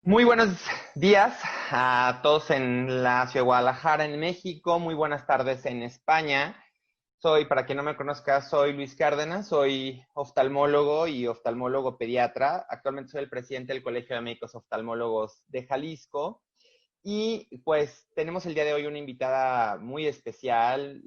Muy buenos días a todos en la ciudad de Guadalajara, en México. Muy buenas tardes en España. Para quien no me conozca, soy Luis Cárdenas, soy oftalmólogo y oftalmólogo pediatra. Actualmente soy el presidente del Colegio de Médicos Oftalmólogos de Jalisco. Y pues tenemos el día de hoy una invitada muy especial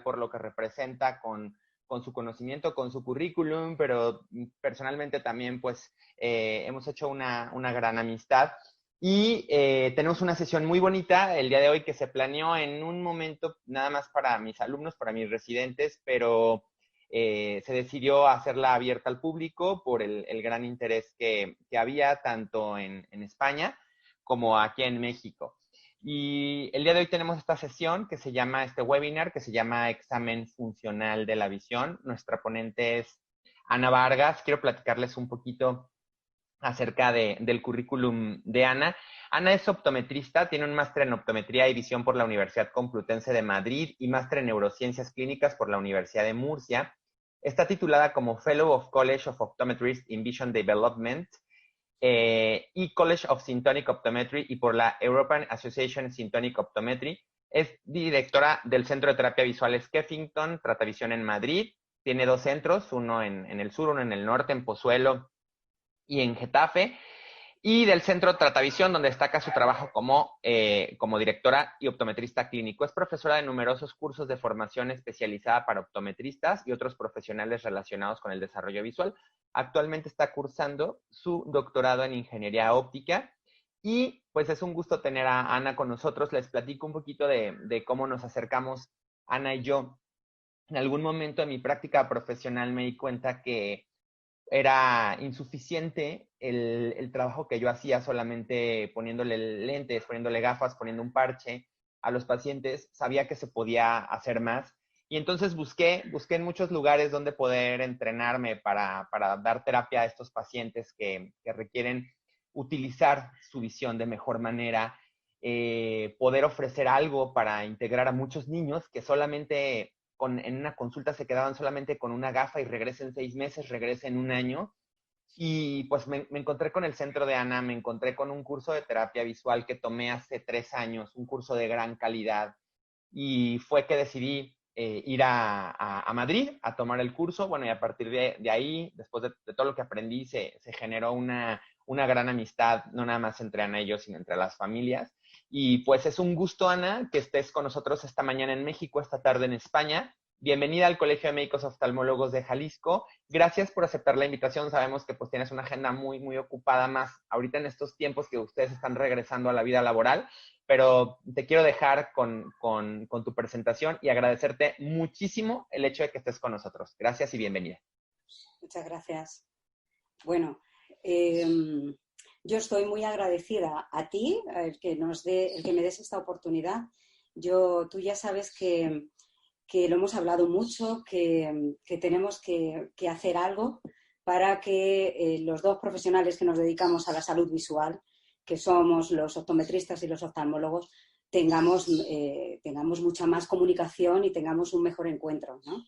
por lo que representa con su conocimiento, con su currículum, pero personalmente también pues hemos hecho una gran amistad. Y tenemos una sesión muy bonita el día de hoy que se planeó en un momento nada más para mis alumnos, para mis residentes, pero se decidió hacerla abierta al público por el gran interés que había tanto en España como aquí en México. Y el día de hoy tenemos esta sesión este webinar que se llama Examen Funcional de la Visión. Nuestra ponente es Ana Vargas. Quiero platicarles un poquito acerca del currículum de Ana. Ana es optometrista, tiene un máster en optometría y visión por la Universidad Complutense de Madrid y máster en neurociencias clínicas por la Universidad de Murcia. Está titulada como Fellow of College of Optometrists in Vision Development y College of Syntonic Optometry y por la European Association Syntonic Optometry. Es directora del Centro de Terapia Visual Skeffington, Tratavisión en Madrid. Tiene dos centros, uno en el sur, uno en el norte, en Pozuelo y en Getafe. Y del Centro Tratavisión, donde destaca su trabajo como directora y optometrista clínico. Es profesora de numerosos cursos de formación especializada para optometristas y otros profesionales relacionados con el desarrollo visual. Actualmente está cursando su doctorado en ingeniería óptica y pues es un gusto tener a Ana con nosotros. Les platico un poquito de cómo nos acercamos Ana y yo. En algún momento de mi práctica profesional me di cuenta que era insuficiente el trabajo que yo hacía solamente poniéndole lentes, poniéndole gafas, poniendo un parche a los pacientes. Sabía que se podía hacer más. Y entonces busqué en muchos lugares donde poder entrenarme para dar terapia a estos pacientes que requieren utilizar su visión de mejor manera, poder ofrecer algo para integrar a muchos niños que solamente en una consulta se quedaban solamente con una gafa y regresen 6 meses, regresen un año. Y pues me encontré con el centro de Ana, me encontré con un curso de terapia visual que tomé hace 3 años, un curso de gran calidad. Y fue que decidí ir a Madrid a tomar el curso. Bueno, y a partir de ahí, después de todo lo que aprendí, se generó una gran amistad, no nada más entre Ana y yo, sino entre las familias. Y pues es un gusto, Ana, que estés con nosotros esta mañana en México, esta tarde en España. Bienvenida al Colegio de Médicos Oftalmólogos de Jalisco. Gracias por aceptar la invitación. Sabemos que pues tienes una agenda muy ocupada más ahorita en estos tiempos que ustedes están regresando a la vida laboral, pero te quiero dejar con tu presentación y agradecerte muchísimo el hecho de que estés con nosotros. Gracias y bienvenida. Muchas gracias. Bueno, yo estoy muy agradecida a ti, el que me des esta oportunidad. Tú ya sabes que lo hemos hablado mucho, que tenemos que hacer algo para que los dos profesionales que nos dedicamos a la salud visual, que somos los optometristas y los oftalmólogos, tengamos mucha más comunicación y tengamos un mejor encuentro, ¿no?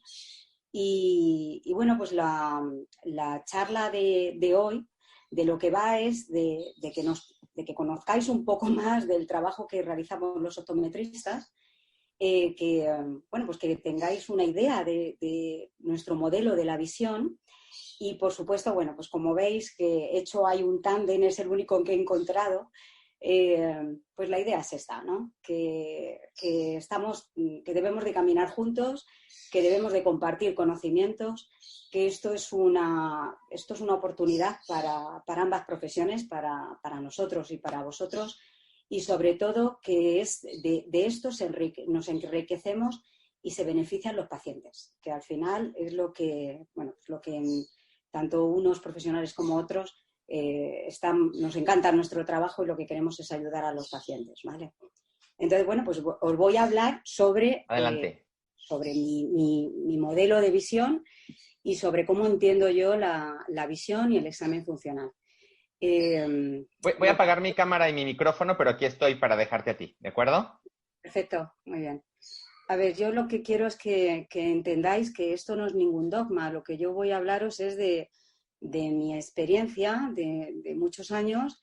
Y bueno, pues la charla de hoy, de lo que va es de que conozcáis un poco más del trabajo que realizamos los optometristas, pues que tengáis una idea de nuestro modelo de la visión. Y por supuesto, bueno, pues como veis que hecho hay un tándem, es el único que he encontrado, pues la idea es esta, ¿no? Que debemos de caminar juntos, que debemos de compartir conocimientos, que esto es una oportunidad para ambas profesiones, para nosotros y para vosotros, y sobre todo que de esto nos enriquecemos y se benefician los pacientes, que al final es lo que tanto unos profesionales como otros nos encanta nuestro trabajo y lo que queremos es ayudar a los pacientes, ¿vale? Entonces, bueno, pues os voy a hablar sobre mi modelo de visión y sobre cómo entiendo yo la visión y el examen funcional. Voy a apagar mi cámara y mi micrófono, pero aquí estoy para dejarte a ti, ¿de acuerdo? Perfecto, muy bien. A ver, yo lo que quiero es que entendáis que esto no es ningún dogma. Lo que yo voy a hablaros es de mi experiencia de muchos años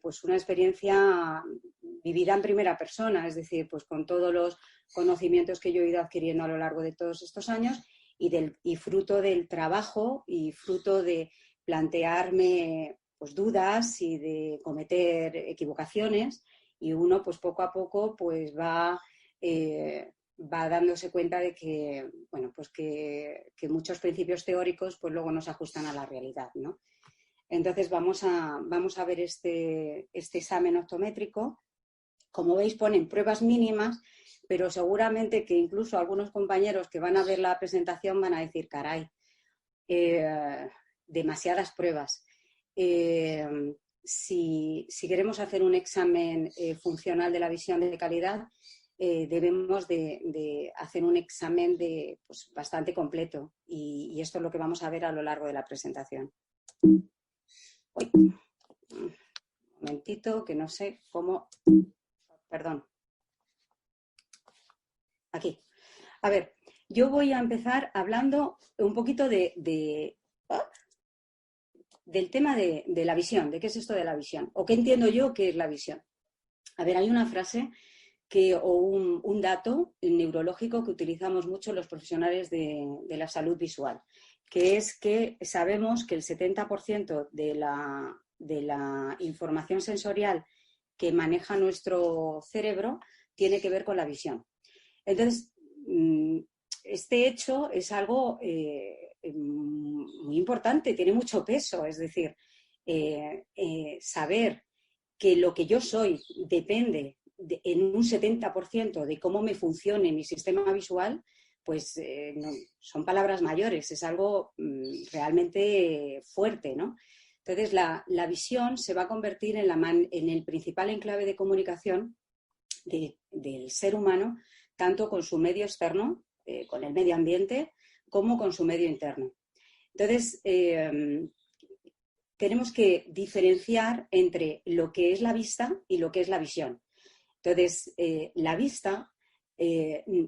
pues una experiencia vivida en primera persona, es decir, pues con todos los conocimientos que yo he ido adquiriendo a lo largo de todos estos años y fruto del trabajo y fruto de plantearme pues dudas y de cometer equivocaciones, y uno pues poco a poco pues va dándose cuenta de que, bueno, pues que muchos principios teóricos pues luego no se ajustan a la realidad, ¿no? Entonces vamos a ver este examen optométrico. Como veis, ponen pruebas mínimas, pero seguramente que incluso algunos compañeros que van a ver la presentación van a decir, caray, demasiadas pruebas. Si queremos hacer un examen funcional de la visión de calidad, debemos de hacer un examen pues, bastante completo, y esto es lo que vamos a ver a lo largo de la presentación. Uy, un momentito, que no sé cómo... Perdón. Aquí. A ver, yo voy a empezar hablando un poquito del tema de la visión, de qué es esto de la visión, o qué entiendo yo que es la visión. A ver, hay una frase o un dato neurológico que utilizamos mucho los profesionales de la salud visual, que es que sabemos que el 70% de la información sensorial que maneja nuestro cerebro tiene que ver con la visión. Entonces, este hecho es algo muy importante, tiene mucho peso, es decir, saber que lo que yo soy depende en un 70% de cómo me funcione mi sistema visual, pues no, son palabras mayores, es algo realmente fuerte, ¿no? Entonces, la visión se va a convertir en el principal enclave de comunicación del ser humano, tanto con su medio externo, con el medio ambiente, como con su medio interno. Entonces, tenemos que diferenciar entre lo que es la vista y lo que es la visión. Entonces, la vista,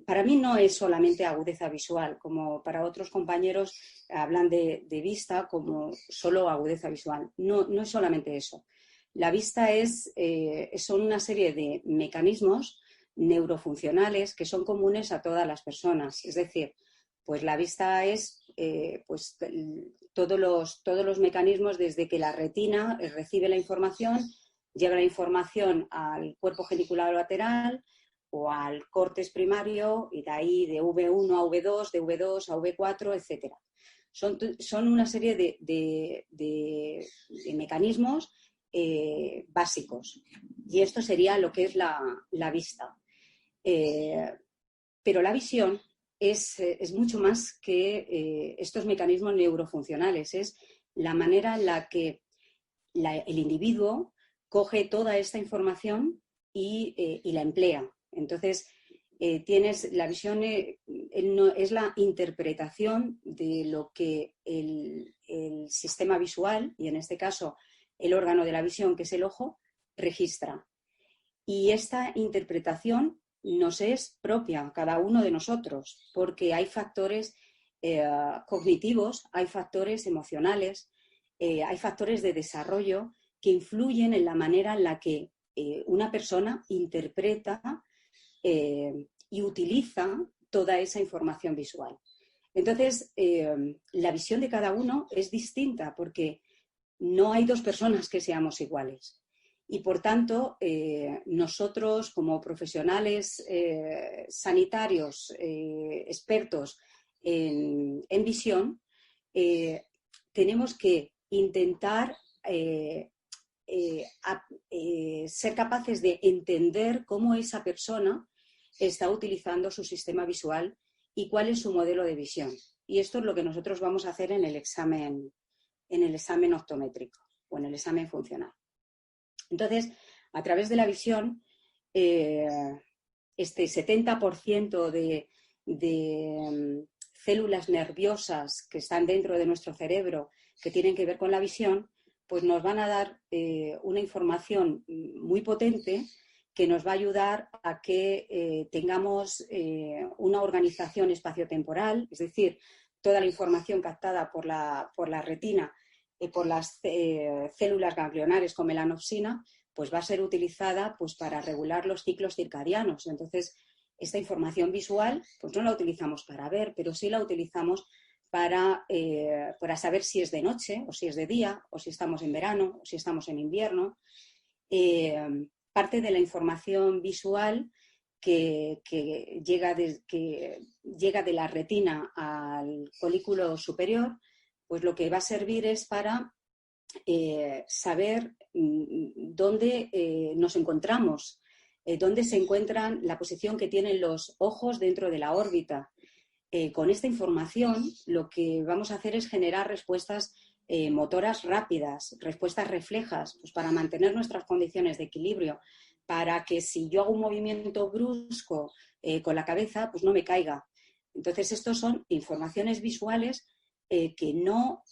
para mí no es solamente agudeza visual, como para otros compañeros hablan de vista como solo agudeza visual. No, no es solamente eso. La vista son una serie de mecanismos neurofuncionales que son comunes a todas las personas. Es decir, pues la vista es pues, todos los mecanismos desde que la retina recibe la información, llega la información al cuerpo genicular lateral o al córtex primario, y de ahí de V1 a V2, de V2 a V4, etc. Son una serie de mecanismos básicos. Y esto sería lo que es la vista. Pero la visión es mucho más que estos mecanismos neurofuncionales. Es la manera en la que el individuo coge toda esta información y la emplea. Entonces, la visión es la interpretación de lo que el sistema visual, y en este caso el órgano de la visión, que es el ojo, registra. Y esta interpretación nos es propia a cada uno de nosotros, porque hay factores cognitivos, hay factores emocionales, hay factores de desarrollo que influyen en la manera en la que una persona interpreta y utiliza toda esa información visual. Entonces, la visión de cada uno es distinta, porque no hay dos personas que seamos iguales. Y por tanto, nosotros como profesionales sanitarios expertos en visión, tenemos que intentar ser capaces de entender cómo esa persona está utilizando su sistema visual y cuál es su modelo de visión. Y esto es lo que nosotros vamos a hacer en el examen optométrico o en el examen funcional. Entonces, a través de la visión, este 70% de células nerviosas que están dentro de nuestro cerebro, que tienen que ver con la visión, pues nos van a dar una información muy potente que nos va a ayudar a que tengamos una organización espaciotemporal, es decir, toda la información captada por la retina por las células ganglionares con melanopsina, pues va a ser utilizada pues, para regular los ciclos circadianos. Entonces, esta información visual pues no la utilizamos para ver, pero sí la utilizamos para saber si es de noche o si es de día, o si estamos en verano o si estamos en invierno. Parte de la información visual que llega de la retina al folículo superior, pues lo que va a servir es para saber dónde nos encontramos, dónde se encuentran, la posición que tienen los ojos dentro de la órbita. Con esta información lo que vamos a hacer es generar respuestas motoras rápidas, respuestas reflejas, pues para mantener nuestras condiciones de equilibrio, para que si yo hago un movimiento brusco con la cabeza, pues no me caiga. Entonces, estos son informaciones visuales que no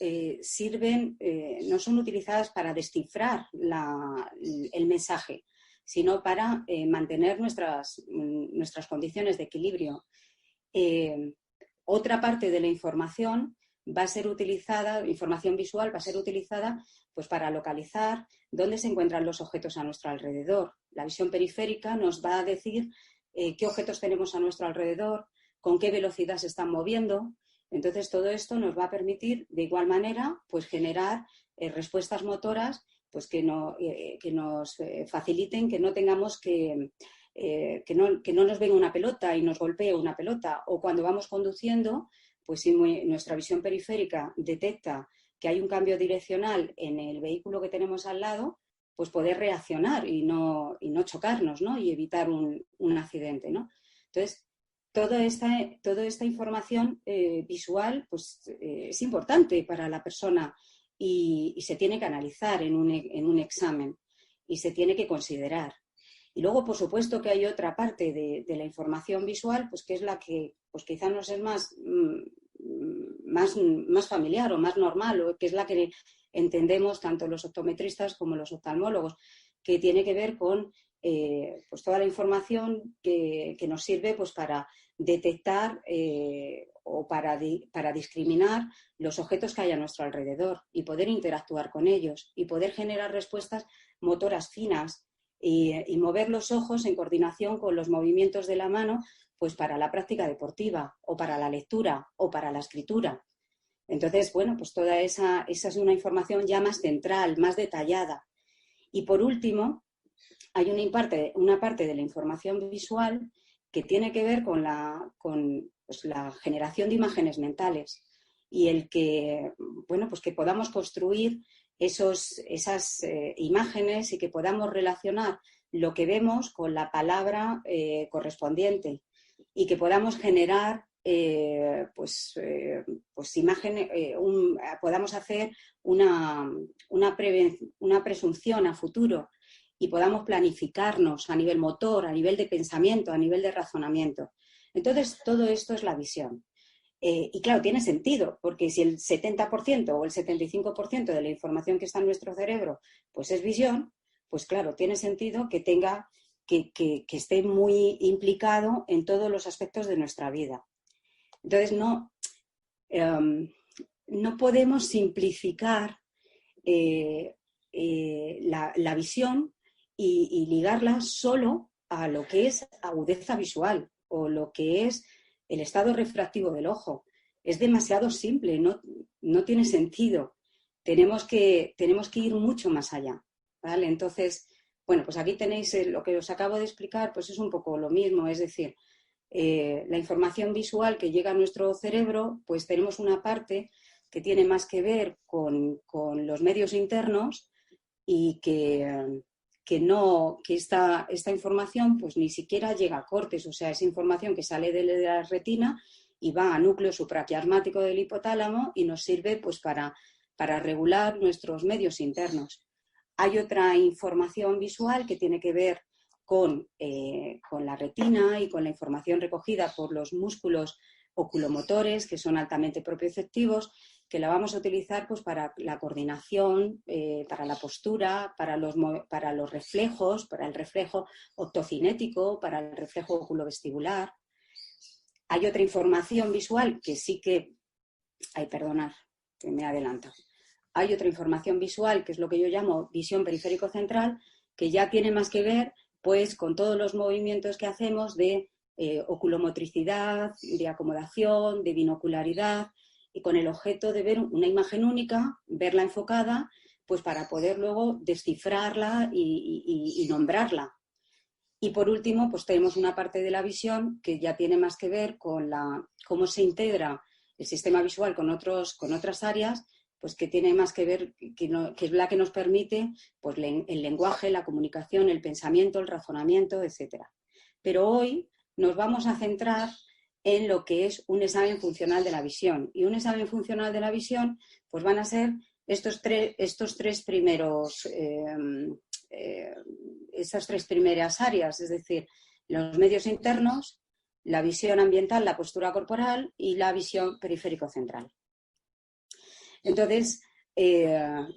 sirven, no son utilizadas para descifrar el mensaje, sino para mantener nuestras condiciones de equilibrio. Otra parte de la información va a ser utilizada, información visual va a ser utilizada pues, para localizar dónde se encuentran los objetos a nuestro alrededor. La visión periférica nos va a decir qué objetos tenemos a nuestro alrededor, con qué velocidad se están moviendo. Entonces, todo esto nos va a permitir, de igual manera, pues, generar respuestas motoras pues, que nos faciliten que no tengamos que no nos venga una pelota y nos golpee una pelota, o cuando vamos conduciendo, pues si nuestra visión periférica detecta que hay un cambio direccional en el vehículo que tenemos al lado, pues poder reaccionar y no chocarnos, ¿no? Y evitar un accidente, ¿no? Entonces, toda esta información visual pues, es importante para la persona y se tiene que analizar en un examen y se tiene que considerar. Y luego, por supuesto, que hay otra parte de la información visual, pues que es la que pues quizás nos es más familiar o más normal, o que es la que entendemos tanto los optometristas como los oftalmólogos, que tiene que ver con pues toda la información que nos sirve pues para detectar o para discriminar los objetos que hay a nuestro alrededor y poder interactuar con ellos y poder generar respuestas motoras finas y mover los ojos en coordinación con los movimientos de la mano pues para la práctica deportiva o para la lectura o para la escritura. Entonces, bueno, pues toda esa es una información ya más central, más detallada. Y por último, hay una parte de la información visual que tiene que ver con la generación de imágenes mentales y el que, bueno, pues que podamos construir esas imágenes y que podamos relacionar lo que vemos con la palabra correspondiente y que podamos generar imágenes, podamos hacer una presunción a futuro y podamos planificarnos a nivel motor, a nivel de pensamiento, a nivel de razonamiento. Entonces, todo esto es la visión. Y claro, tiene sentido, porque si el 70% o el 75% de la información que está en nuestro cerebro pues es visión, pues claro, tiene sentido que esté muy implicado en todos los aspectos de nuestra vida. Entonces, no podemos simplificar la visión y ligarla solo a lo que es agudeza visual o lo que es el estado refractivo del ojo. Es demasiado simple, no tiene sentido. Tenemos que ir mucho más allá, ¿vale? Entonces, bueno, pues aquí tenéis lo que os acabo de explicar, pues es un poco lo mismo, es decir, la información visual que llega a nuestro cerebro, pues tenemos una parte que tiene más que ver con los medios internos y que esta información pues ni siquiera llega a cortes, o sea, es información que sale de la retina y va a núcleo supraquiasmático del hipotálamo y nos sirve pues para regular nuestros medios internos. Hay otra información visual que tiene que ver con la retina y con la información recogida por los músculos oculomotores, que son altamente propioceptivos, que la vamos a utilizar pues, para la coordinación, para la postura, para los reflejos, para el reflejo optocinético, para el reflejo oculovestibular. Hay otra información visual que sí que... Ay, perdonad, que me he adelantado. hay otra información visual, que es lo que yo llamo visión periférico-central, que ya tiene más que ver pues, con todos los movimientos que hacemos de oculomotricidad, de acomodación, de binocularidad, y con el objeto de ver una imagen única, verla enfocada, pues para poder luego descifrarla y nombrarla. Y por último, pues tenemos una parte de la visión que ya tiene más que ver con cómo se integra el sistema visual con otras áreas, pues que tiene más que ver, que es la que nos permite pues, el lenguaje, la comunicación, el pensamiento, el razonamiento, etc. Pero hoy nos vamos a centrar en lo que es un examen funcional de la visión. Y un examen funcional de la visión pues van a ser esas tres primeras áreas, es decir, los medios internos, la visión ambiental, la postura corporal y la visión periférico-central. Entonces,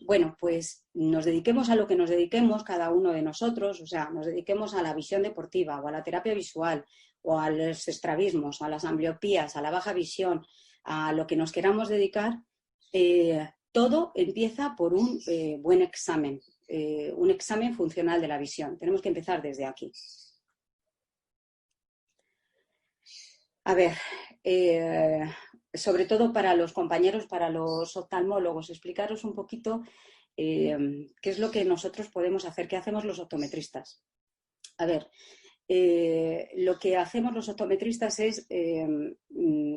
bueno, pues nos dediquemos a lo que nos dediquemos cada uno de nosotros, o sea, nos dediquemos a la visión deportiva o a la terapia visual o a los estrabismos, a las ambliopías, a la baja visión, a lo que nos queramos dedicar, todo empieza por un buen examen, un examen funcional de la visión. Tenemos que empezar desde aquí. A ver, sobre todo para los compañeros, para los oftalmólogos, explicaros un poquito qué es lo que nosotros podemos hacer, qué hacemos los optometristas. A ver, lo que hacemos los optometristas es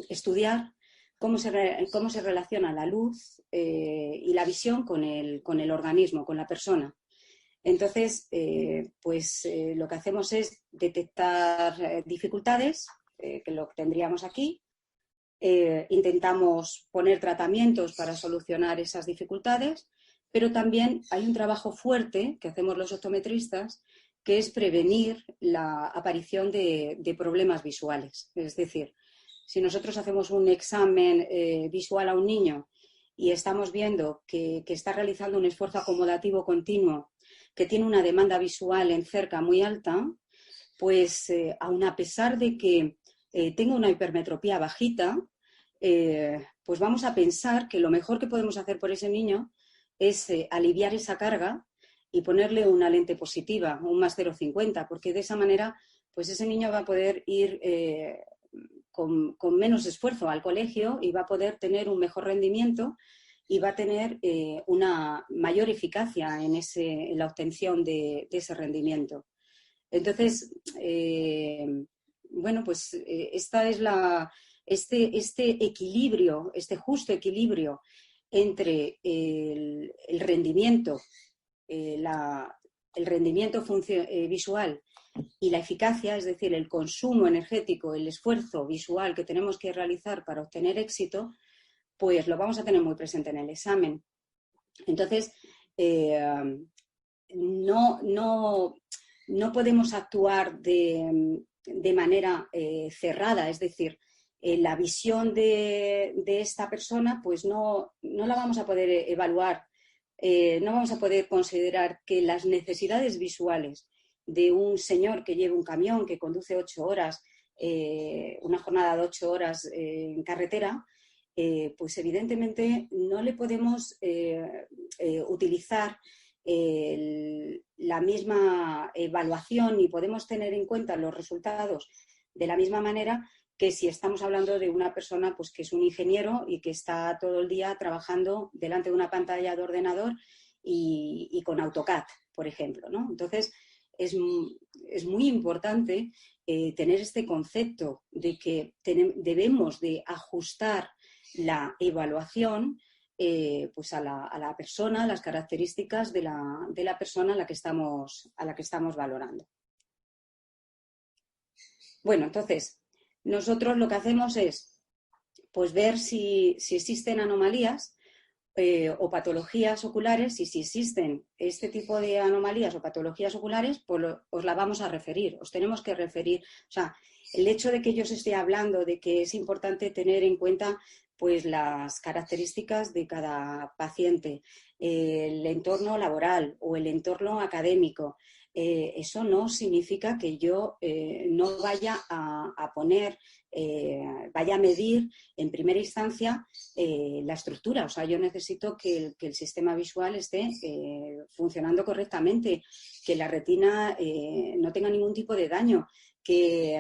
estudiar cómo se relaciona la luz y la visión con el organismo, con la persona. Entonces, lo que hacemos es detectar dificultades, que lo tendríamos aquí. Intentamos poner tratamientos para solucionar esas dificultades, pero también hay un trabajo fuerte que hacemos los optometristas, que es prevenir la aparición de problemas visuales. Es decir, si nosotros hacemos un examen visual a un niño y estamos viendo que está realizando un esfuerzo acomodativo continuo, que tiene una demanda visual en cerca muy alta, pues aun a pesar de que tenga una hipermetropía bajita, pues vamos a pensar que lo mejor que podemos hacer por ese niño es aliviar esa carga y ponerle una lente positiva, un más 0,50, porque de esa manera pues ese niño va a poder ir con menos esfuerzo al colegio y va a poder tener un mejor rendimiento y va a tener una mayor eficacia en la obtención de ese rendimiento. Entonces, bueno, pues esta es este equilibrio, este justo equilibrio entre el rendimiento, el rendimiento visual y la eficacia, es decir, el consumo energético, el esfuerzo visual que tenemos que realizar para obtener éxito, pues lo vamos a tener muy presente en el examen. Entonces, no podemos actuar de manera cerrada, es decir, la visión de esta persona pues no la vamos a poder evaluar, no vamos a poder considerar que las necesidades visuales de un señor que lleva un camión, que conduce 8 horas, una jornada de 8 horas en carretera, pues evidentemente no le podemos utilizar la misma evaluación y podemos tener en cuenta los resultados de la misma manera que si estamos hablando de una persona pues, que es un ingeniero y que está todo el día trabajando delante de una pantalla de ordenador y con AutoCAD, por ejemplo, ¿no? Entonces, es muy importante tener este concepto de que debemos de ajustar la evaluación pues a la persona, a las características de la persona a la que estamos valorando. Bueno, entonces, nosotros lo que hacemos es pues, ver si existen anomalías o patologías oculares, y si existen este tipo de anomalías o patologías oculares, pues os la vamos a referir, os tenemos que referir. O sea, el hecho de que yo os esté hablando de que es importante tener en cuenta pues las características de cada paciente, el entorno laboral o el entorno académico. Eso no significa que yo no vaya a poner, vaya a medir en primera instancia la estructura. O sea, yo necesito que el sistema visual esté funcionando correctamente, que la retina no tenga ningún tipo de daño, que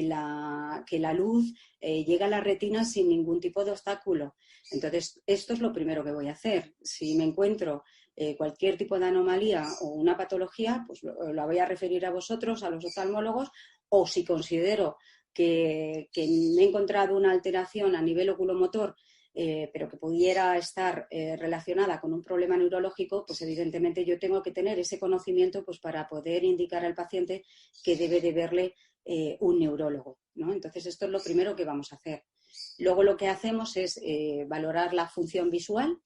la luz llegue a la retina sin ningún tipo de obstáculo. Entonces, esto es lo primero que voy a hacer. Si me encuentro cualquier tipo de anomalía o una patología, pues la voy a referir a vosotros, a los oftalmólogos, o si considero que me he encontrado una alteración a nivel oculomotor, pero que pudiera estar relacionada con un problema neurológico, pues evidentemente yo tengo que tener ese conocimiento pues, para poder indicar al paciente que debe de verle un neurólogo, ¿no? Entonces, esto es lo primero que vamos a hacer. Luego lo que hacemos es valorar la función visual.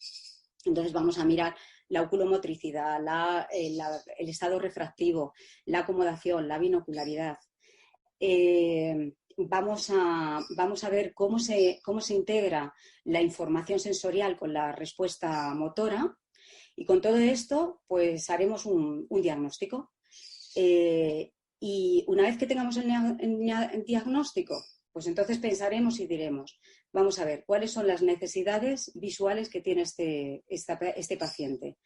Entonces vamos a mirar la oculomotricidad, el estado refractivo, la acomodación, la binocularidad. Vamos a ver cómo se integra la información sensorial con la respuesta motora, y con todo esto pues haremos un diagnóstico. Y una vez que tengamos el diagnóstico, pues entonces pensaremos y diremos, vamos a ver, ¿cuáles son las necesidades visuales que tiene este paciente?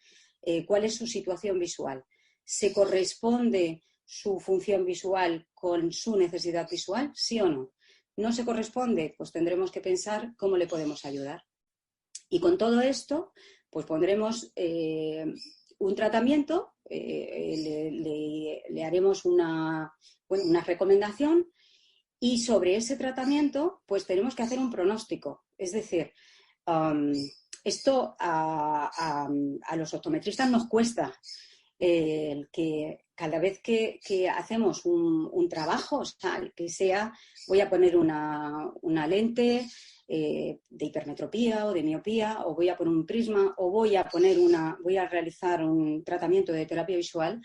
¿Cuál es su situación visual? ¿Se corresponde su función visual con su necesidad visual? ¿Sí o no? ¿No se corresponde? Pues tendremos que pensar cómo le podemos ayudar. Y con todo esto, pues pondremos un tratamiento, le haremos una recomendación, y sobre ese tratamiento, pues tenemos que hacer un pronóstico. Es decir, esto a los optometristas nos cuesta. Que cada vez que hacemos un trabajo, o sea, que sea, voy a poner una lente de hipermetropía o de miopía, o voy a poner un prisma, o voy a realizar un tratamiento de terapia visual,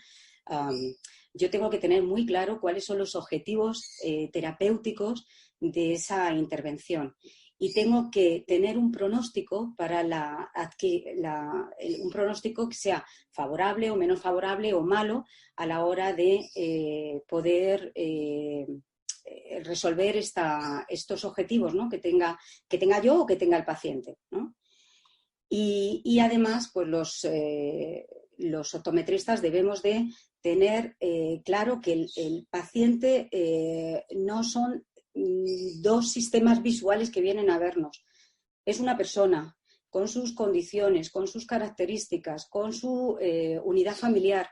yo tengo que tener muy claro cuáles son los objetivos terapéuticos de esa intervención. Y tengo que tener un pronóstico para un pronóstico que sea favorable o menos favorable o malo a la hora de poder resolver estos objetivos, ¿no? que tenga yo o que tenga el paciente, ¿no? Y además, pues los optometristas debemos de tener claro que el paciente no son dos sistemas visuales que vienen a vernos. Es una persona con sus condiciones, con sus características, con su unidad familiar.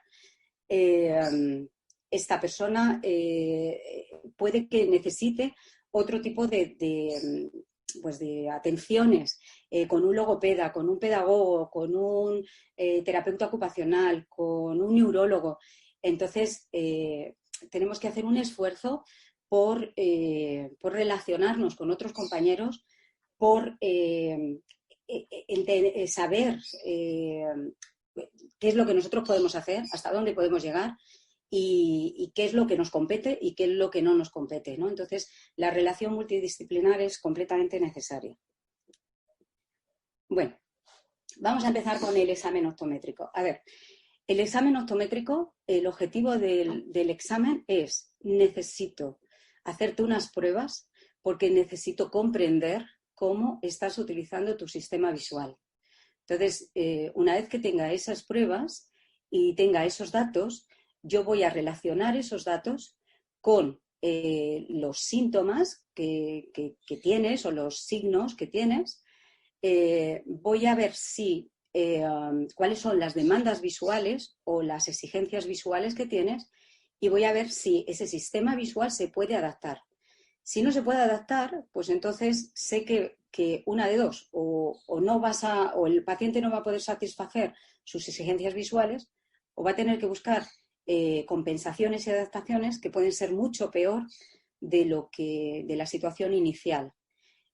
Esta persona puede que necesite otro tipo de atenciones, con un logopeda, con un pedagogo, con un terapeuta ocupacional, con un neurólogo. Entonces, tenemos que hacer un esfuerzo por relacionarnos con otros compañeros, por saber qué es lo que nosotros podemos hacer, hasta dónde podemos llegar y qué es lo que nos compete y qué es lo que no nos compete, ¿no? Entonces, la relación multidisciplinar es completamente necesaria. Bueno, vamos a empezar con el examen optométrico. A ver, el examen optométrico, el objetivo del examen es: necesito hacerte unas pruebas porque necesito comprender cómo estás utilizando tu sistema visual. Entonces, una vez que tenga esas pruebas y tenga esos datos, yo voy a relacionar esos datos con los síntomas que tienes o los signos que tienes. Voy a ver cuáles son las demandas visuales o las exigencias visuales que tienes, y voy a ver si ese sistema visual se puede adaptar. Si no se puede adaptar, pues entonces sé que una de dos, o el paciente no va a poder satisfacer sus exigencias visuales, o va a tener que buscar compensaciones y adaptaciones que pueden ser mucho peor de la situación inicial.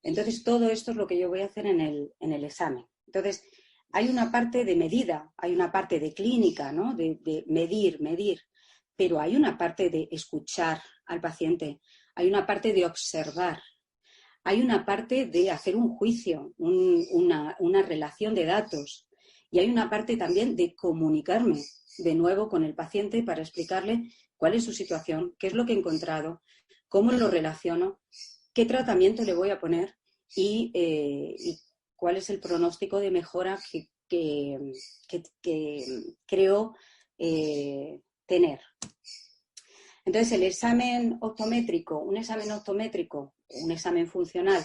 Entonces, todo esto es lo que yo voy a hacer en el examen. Entonces, hay una parte de medida, hay una parte de clínica, ¿no? De medir, pero hay una parte de escuchar al paciente, hay una parte de observar, hay una parte de hacer un juicio, una relación de datos, y hay una parte también de comunicarme de nuevo con el paciente para explicarle cuál es su situación, qué es lo que he encontrado, cómo lo relaciono, qué tratamiento le voy a poner y cuál es el pronóstico de mejora que creo tener. Entonces, el examen optométrico, un examen funcional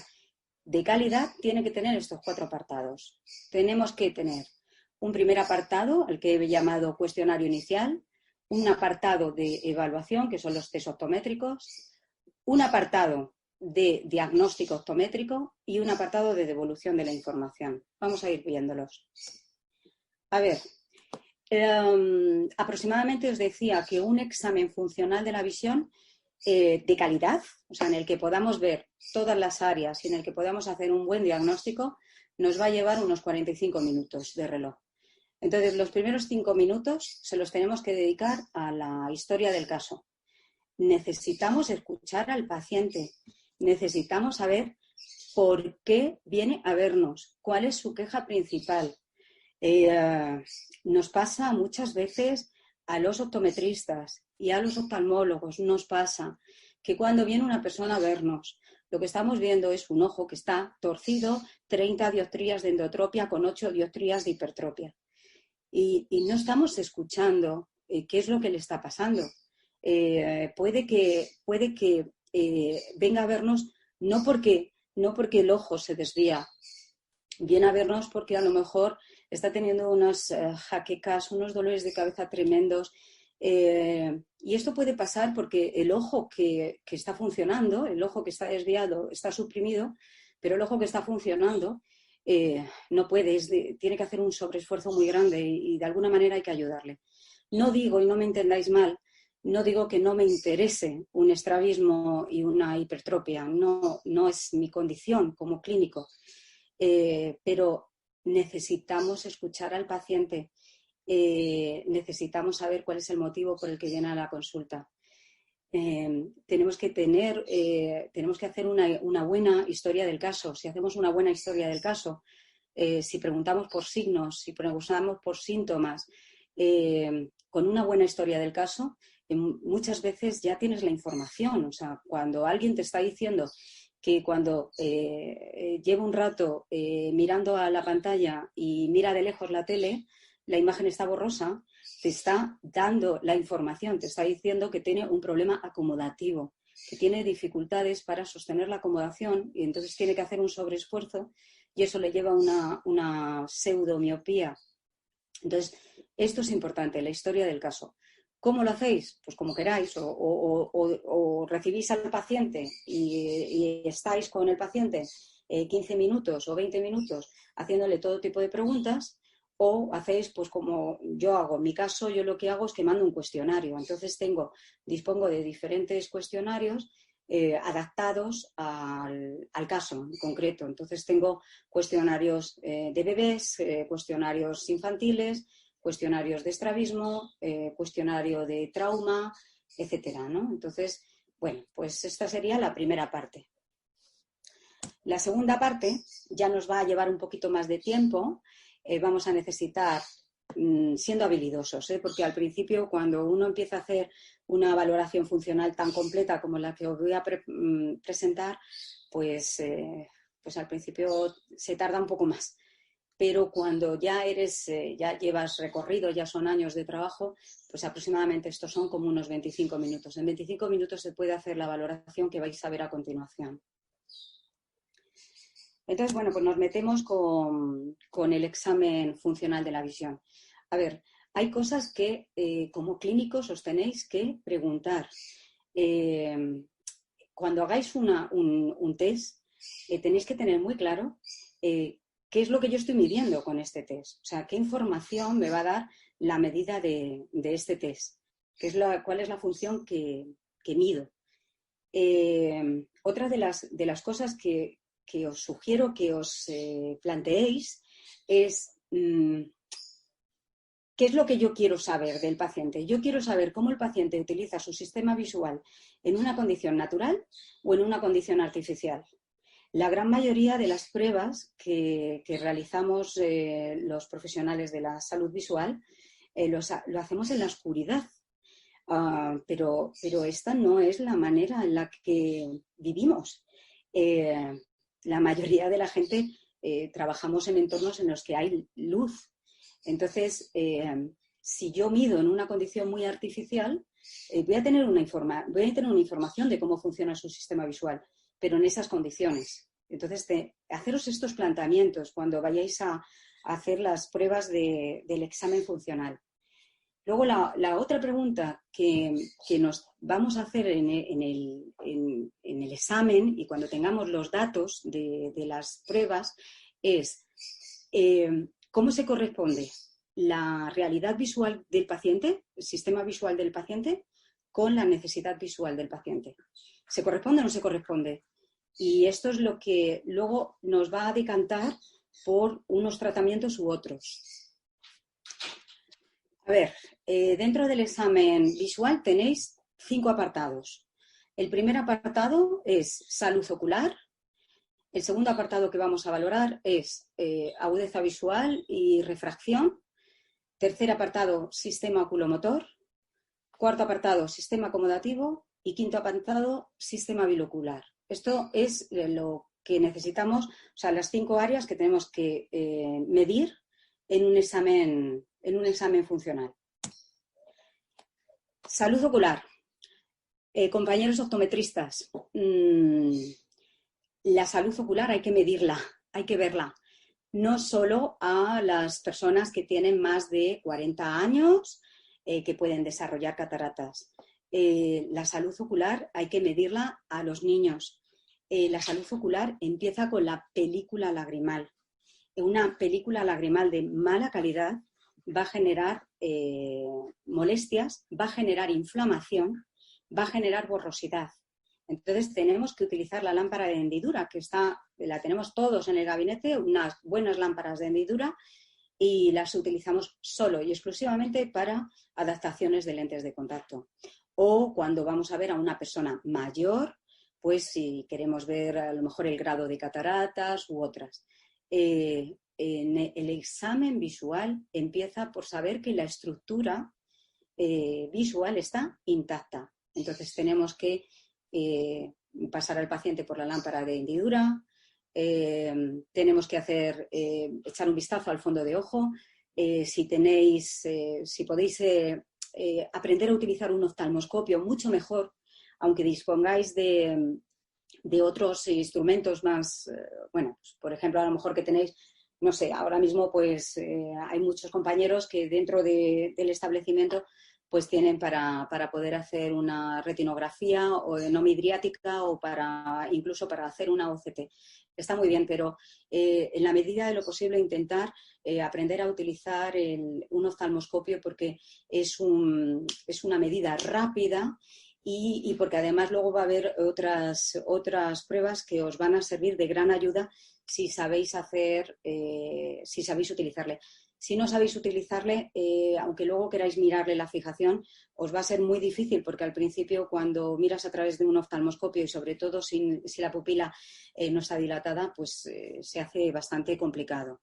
de calidad, tiene que tener estos 4 apartados. Tenemos que tener un primer apartado, el que he llamado cuestionario inicial, un apartado de evaluación, que son los test optométricos, un apartado de diagnóstico optométrico y un apartado de devolución de la información. Vamos a ir viéndolos. A ver, aproximadamente os decía que un examen funcional de la visión de calidad, o sea, en el que podamos ver todas las áreas y en el que podamos hacer un buen diagnóstico, nos va a llevar unos 45 minutos de reloj. Entonces, los primeros 5 minutos se los tenemos que dedicar a la historia del caso. Necesitamos escuchar al paciente, necesitamos saber por qué viene a vernos, cuál es su queja principal. Nos pasa muchas veces a los optometristas y a los oftalmólogos, nos pasa que cuando viene una persona a vernos, lo que estamos viendo es un ojo que está torcido, 30 dioptrías de endotropia con 8 dioptrías de hipertropia. Y no estamos escuchando qué es lo que le está pasando. Puede que venga a vernos no porque el ojo se desvía, viene a vernos porque a lo mejor está teniendo unas jaquecas, unos dolores de cabeza tremendos. Y esto puede pasar porque el ojo que está funcionando, el ojo que está desviado, está suprimido, pero el ojo que está funcionando no puede, tiene que hacer un sobreesfuerzo muy grande y de alguna manera hay que ayudarle. No digo, y no me entendáis mal, no digo que no me interese un estrabismo y una hipertropia, no es mi condición como clínico, pero necesitamos escuchar al paciente, necesitamos saber cuál es el motivo por el que viene a la consulta. Tenemos que hacer una buena historia del caso. Si hacemos una buena historia del caso, si preguntamos por signos, si preguntamos por síntomas, con una buena historia del caso, muchas veces ya tienes la información. O sea, cuando alguien te está diciendo que cuando lleva un rato mirando a la pantalla y mira de lejos la tele, la imagen está borrosa, te está dando la información, te está diciendo que tiene un problema acomodativo, que tiene dificultades para sostener la acomodación y entonces tiene que hacer un sobreesfuerzo y eso le lleva a una pseudomiopía. Entonces, esto es importante, la historia del caso. ¿Cómo lo hacéis? Pues como queráis, o recibís al paciente y estáis con el paciente 15 minutos o 20 minutos haciéndole todo tipo de preguntas, o hacéis pues como yo hago. En mi caso, yo lo que hago es que mando un cuestionario. Entonces dispongo de diferentes cuestionarios adaptados al caso en concreto. Entonces tengo cuestionarios de bebés, cuestionarios infantiles, cuestionarios de estrabismo, cuestionario de trauma, etcétera, ¿no? Entonces, bueno, pues esta sería la primera parte. La segunda parte ya nos va a llevar un poquito más de tiempo. Vamos a necesitar, siendo habilidosos, porque al principio cuando uno empieza a hacer una valoración funcional tan completa como la que os voy a presentar, pues al principio se tarda un poco más. Pero cuando ya llevas recorrido, ya son años de trabajo, pues aproximadamente estos son como unos 25 minutos. En 25 minutos se puede hacer la valoración que vais a ver a continuación. Entonces, bueno, pues nos metemos con el examen funcional de la visión. A ver, hay cosas que como clínicos os tenéis que preguntar. Cuando hagáis un test, tenéis que tener muy claro qué es lo que yo estoy midiendo con este test. O sea, qué información me va a dar la medida de este test. ¿Cuál es la función que mido? Otra de las cosas que os sugiero que os planteéis es qué es lo que yo quiero saber del paciente. Yo quiero saber cómo el paciente utiliza su sistema visual en una condición natural o en una condición artificial. La gran mayoría de las pruebas que realizamos los profesionales de la salud visual lo hacemos en la oscuridad. Pero esta no es la manera en la que vivimos. La mayoría de la gente trabajamos en entornos en los que hay luz. Entonces, si yo mido en una condición muy artificial, voy a tener una información de cómo funciona su sistema visual, pero en esas condiciones. Entonces, haceros estos planteamientos cuando vayáis a hacer las pruebas del examen funcional. Luego, la otra pregunta que nos vamos a hacer en el examen y cuando tengamos los datos de las pruebas es ¿cómo se corresponde la realidad visual del paciente, el sistema visual del paciente, con la necesidad visual del paciente? ¿Se corresponde o no se corresponde? Y esto es lo que luego nos va a decantar por unos tratamientos u otros. A ver, dentro del examen visual tenéis 5 apartados. El primer apartado es salud ocular. El segundo apartado que vamos a valorar es agudeza visual y refracción. Tercer apartado, sistema oculomotor. Cuarto apartado, sistema acomodativo. Y quinto apartado, sistema bilocular. Esto es lo que necesitamos, o sea, las 5 áreas que tenemos que medir en un examen funcional. Salud ocular. Compañeros optometristas, la salud ocular hay que medirla, hay que verla. No solo a las personas que tienen más de 40 años que pueden desarrollar cataratas. La salud ocular hay que medirla a los niños. La salud ocular empieza con la película lagrimal. Una película lagrimal de mala calidad va a generar molestias, va a generar inflamación, va a generar borrosidad. Entonces tenemos que utilizar la lámpara de hendidura, que la tenemos todos en el gabinete, unas buenas lámparas de hendidura, y las utilizamos solo y exclusivamente para adaptaciones de lentes de contacto. O cuando vamos a ver a una persona mayor, pues si queremos ver a lo mejor el grado de cataratas u otras. En el examen visual empieza por saber que la estructura visual está intacta. Entonces tenemos que pasar al paciente por la lámpara de hendidura, tenemos que echar un vistazo al fondo de ojo. Si podéis aprender a utilizar un oftalmoscopio, mucho mejor, aunque dispongáis de otros instrumentos más, bueno, pues, por ejemplo, a lo mejor que tenéis, no sé, ahora mismo pues hay muchos compañeros que dentro del establecimiento pues tienen para poder hacer una retinografía o no midriática o incluso para hacer una OCT. Está muy bien, pero en la medida de lo posible intentar aprender a utilizar un oftalmoscopio porque es una medida rápida y porque además luego va a haber otras pruebas que os van a servir de gran ayuda si sabéis utilizarle. Si no sabéis utilizarle, aunque luego queráis mirarle la fijación, os va a ser muy difícil porque al principio cuando miras a través de un oftalmoscopio y sobre todo si la pupila no está dilatada, pues se hace bastante complicado.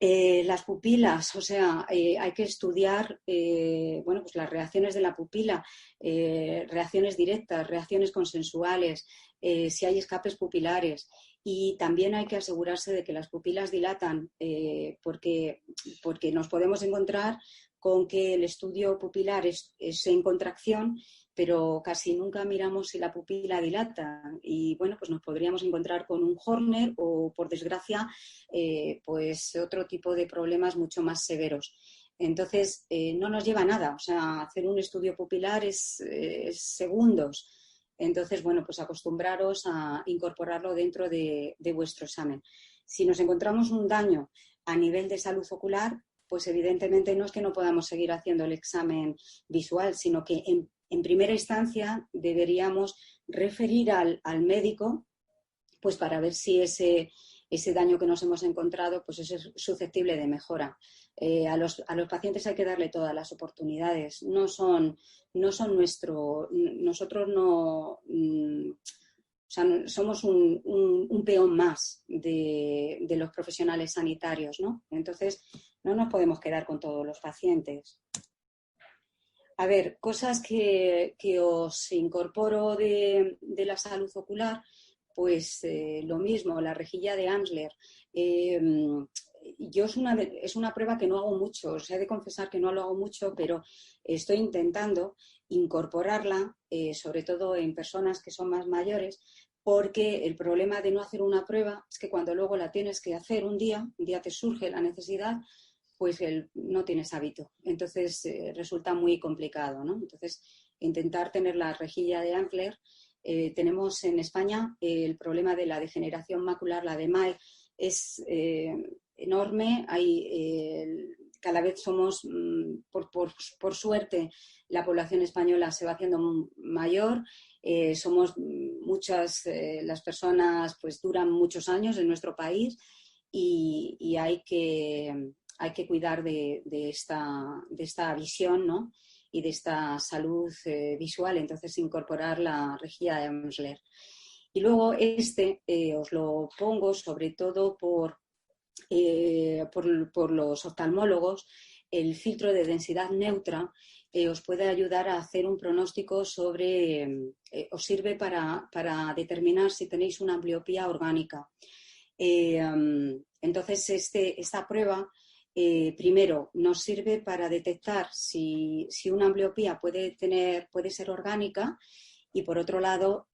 Las pupilas, o sea, hay que estudiar bueno, pues las reacciones de la pupila, reacciones directas, reacciones consensuales, si hay escapes pupilares. Y también hay que asegurarse de que las pupilas dilatan, porque nos podemos encontrar con que el estudio pupilar es en contracción, pero casi nunca miramos si la pupila dilata. Y bueno, pues nos podríamos encontrar con un Horner o, por desgracia, pues otro tipo de problemas mucho más severos. Entonces, no nos lleva a nada. O sea, hacer un estudio pupilar es segundos. Entonces, bueno, pues acostumbraros a incorporarlo dentro de vuestro examen. Si nos encontramos un daño a nivel de salud ocular, pues evidentemente no es que no podamos seguir haciendo el examen visual, sino que en primera instancia deberíamos referir al médico pues para ver si ese daño que nos hemos encontrado pues es susceptible de mejora. A los pacientes hay que darle todas las oportunidades. Nosotros no sea, somos un peón más de los profesionales sanitarios, ¿no? Entonces, no nos podemos quedar con todos los pacientes. A ver, cosas que os incorporo de la salud ocular, pues lo mismo, la rejilla de Amsler. Yo es una prueba que no hago mucho, os he de confesar que no lo hago mucho, pero estoy intentando incorporarla, sobre todo en personas que son más mayores, porque el problema de no hacer una prueba es que cuando luego la tienes que hacer un día te surge la necesidad, pues no tienes hábito. Entonces resulta muy complicado, ¿no? Entonces, intentar tener la rejilla de Amsler. Tenemos en España el problema de la degeneración macular, la de MAE, es enorme. Cada vez somos, por suerte, la población española se va haciendo mayor. Somos muchas, las personas pues duran muchos años en nuestro país y hay que cuidar de esta visión, ¿no? Y de esta salud visual, entonces incorporar la rejilla de Amsler. Y luego os lo pongo sobre todo por los oftalmólogos. El filtro de densidad neutra os puede ayudar a hacer un pronóstico sobre, os sirve para determinar si tenéis una ambliopía orgánica. Entonces, esta prueba primero nos sirve para detectar si una ambliopía puede ser orgánica, y por otro lado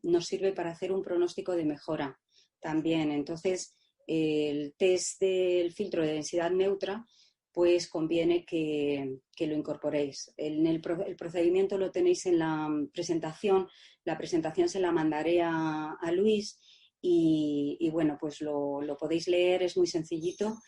nos sirve para hacer un pronóstico de mejora también. Entonces, el test del filtro de densidad neutra, pues conviene que lo incorporéis. El procedimiento lo tenéis en la presentación se la mandaré a Luis y bueno, pues lo podéis leer, es muy sencillito.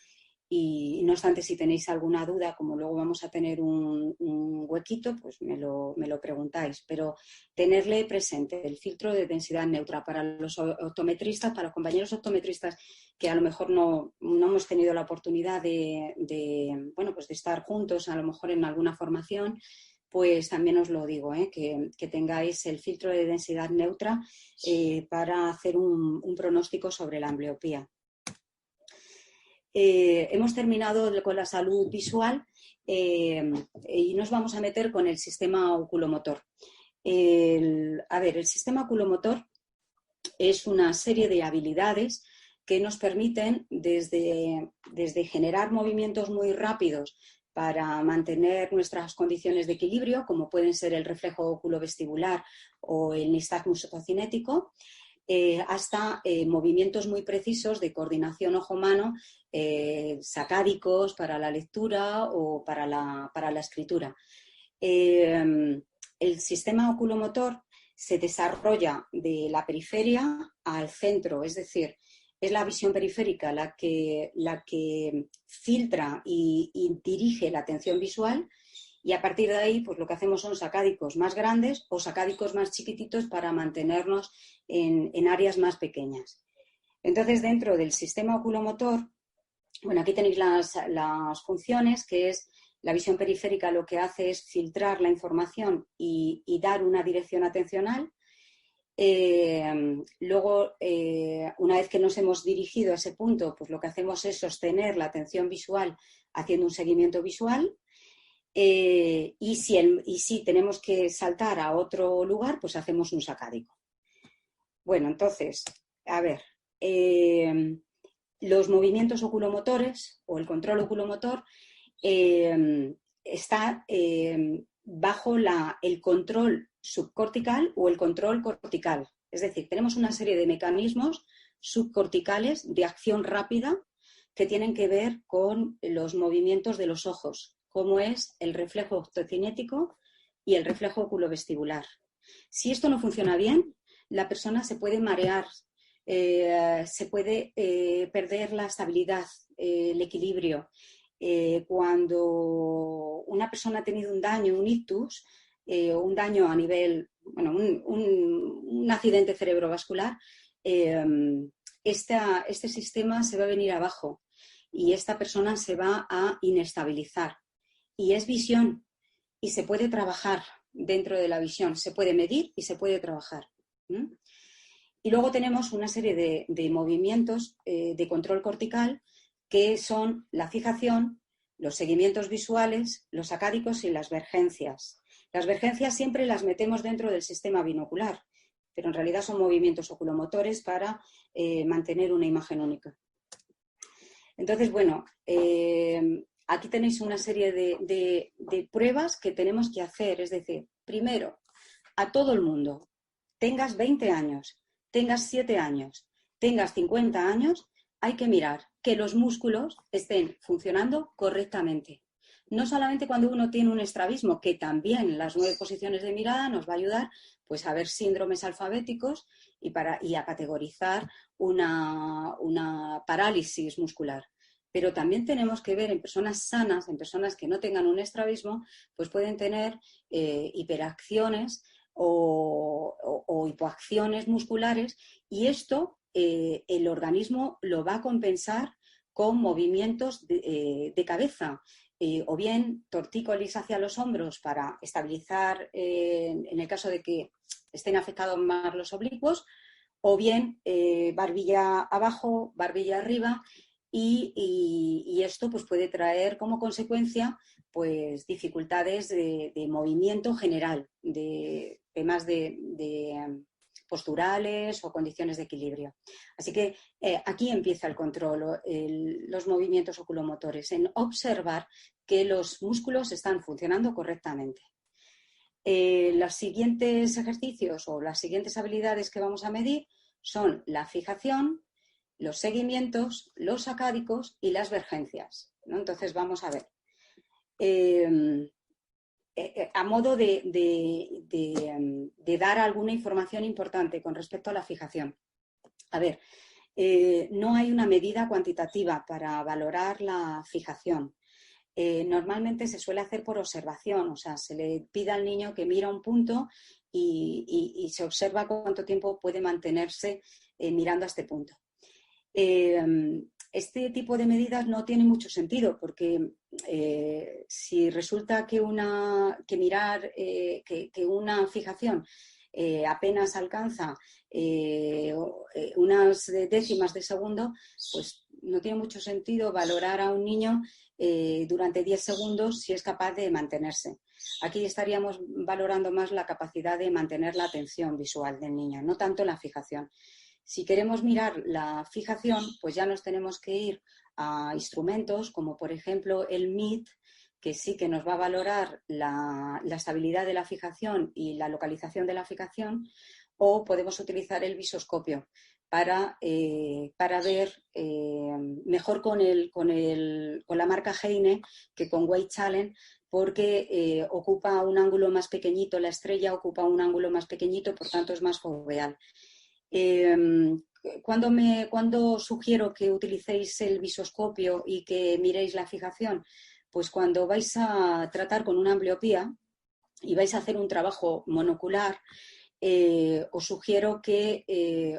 Y no obstante, si tenéis alguna duda, como luego vamos a tener un huequito, pues me lo preguntáis. Pero tenerle presente el filtro de densidad neutra para los optometristas, para los compañeros optometristas que a lo mejor no hemos tenido la oportunidad de estar juntos, a lo mejor en alguna formación, pues también os lo digo, que tengáis el filtro de densidad neutra para hacer un pronóstico sobre la ambliopía. Hemos terminado con la salud visual y nos vamos a meter con el sistema oculomotor. El sistema oculomotor es una serie de habilidades que nos permiten desde generar movimientos muy rápidos para mantener nuestras condiciones de equilibrio, como pueden ser el reflejo oculovestibular o el nistagmus otocinético, hasta movimientos muy precisos de coordinación ojo-mano, sacádicos para la lectura o para la escritura. El sistema oculomotor se desarrolla de la periferia al centro, es decir, es la visión periférica la que filtra y dirige la atención visual. Y a partir de ahí, pues lo que hacemos son sacádicos más grandes o sacádicos más chiquititos para mantenernos en áreas más pequeñas. Entonces, dentro del sistema oculomotor, bueno, aquí tenéis las funciones, que es la visión periférica, lo que hace es filtrar la información y dar una dirección atencional. Luego, una vez que nos hemos dirigido a ese punto, pues lo que hacemos es sostener la atención visual haciendo un seguimiento visual. Y si tenemos que saltar a otro lugar, pues hacemos un sacádico. Bueno, entonces, a ver, los movimientos oculomotores o el control oculomotor está bajo el control subcortical o el control cortical. Es decir, tenemos una serie de mecanismos subcorticales de acción rápida que tienen que ver con los movimientos de los ojos, como es el reflejo optocinético y el reflejo oculovestibular. Si esto no funciona bien, la persona se puede marear, se puede perder la estabilidad, el equilibrio. Cuando una persona ha tenido un daño, un ictus, un daño a nivel, bueno, un accidente cerebrovascular, este sistema se va a venir abajo y esta persona se va a inestabilizar. Y es visión y se puede trabajar dentro de la visión, se puede medir y se puede trabajar. Y luego tenemos una serie de movimientos de control cortical que son la fijación, los seguimientos visuales, los acádicos y las vergencias. Las vergencias siempre las metemos dentro del sistema binocular, pero en realidad son movimientos oculomotores para mantener una imagen única. Entonces, bueno, aquí tenéis una serie de pruebas que tenemos que hacer. Es decir, primero, a todo el mundo, tengas 20 años, tengas 7 años, tengas 50 años, hay que mirar que los músculos estén funcionando correctamente. No solamente cuando uno tiene un estrabismo, que también las 9 posiciones de mirada nos va a ayudar pues, a ver síndromes alfabéticos y a categorizar una parálisis muscular. Pero también tenemos que ver en personas sanas, en personas que no tengan un estrabismo, pues pueden tener hiperacciones o hipoacciones musculares, y esto el organismo lo va a compensar con movimientos de cabeza, o bien tortícolis hacia los hombros para estabilizar en el caso de que estén afectados más los oblicuos, o bien barbilla abajo, barbilla arriba, y esto pues, puede traer como consecuencia pues, dificultades de movimiento general, de temas de posturales o condiciones de equilibrio. Así que aquí empieza el control, los movimientos oculomotores, en observar que los músculos están funcionando correctamente. Los siguientes ejercicios o las siguientes habilidades que vamos a medir son la fijación, los seguimientos, los acádicos y las vergencias, ¿no? Entonces vamos a ver. A modo de dar alguna información importante con respecto a la fijación. A ver, no hay una medida cuantitativa para valorar la fijación. Normalmente se suele hacer por observación, o sea, se le pide al niño que mira un punto y se observa cuánto tiempo puede mantenerse mirando a este punto. Este tipo de medidas no tiene mucho sentido porque si resulta que una fijación apenas alcanza unas décimas de segundo, pues no tiene mucho sentido valorar a un niño durante 10 segundos si es capaz de mantenerse. Aquí estaríamos valorando más la capacidad de mantener la atención visual del niño, no tanto la fijación. Si queremos mirar la fijación, pues ya nos tenemos que ir a instrumentos como por ejemplo el MIT, que sí que nos va a valorar la estabilidad de la fijación y la localización de la fijación, o podemos utilizar el visoscopio para ver mejor con la marca Heine que con Weight Allen, porque ocupa un ángulo más pequeñito, la estrella ocupa un ángulo más pequeñito, por tanto es más foveal. ¿Cuándo sugiero que utilicéis el visoscopio y que miréis la fijación? Pues cuando vais a tratar con una ambliopía y vais a hacer un trabajo monocular, os sugiero que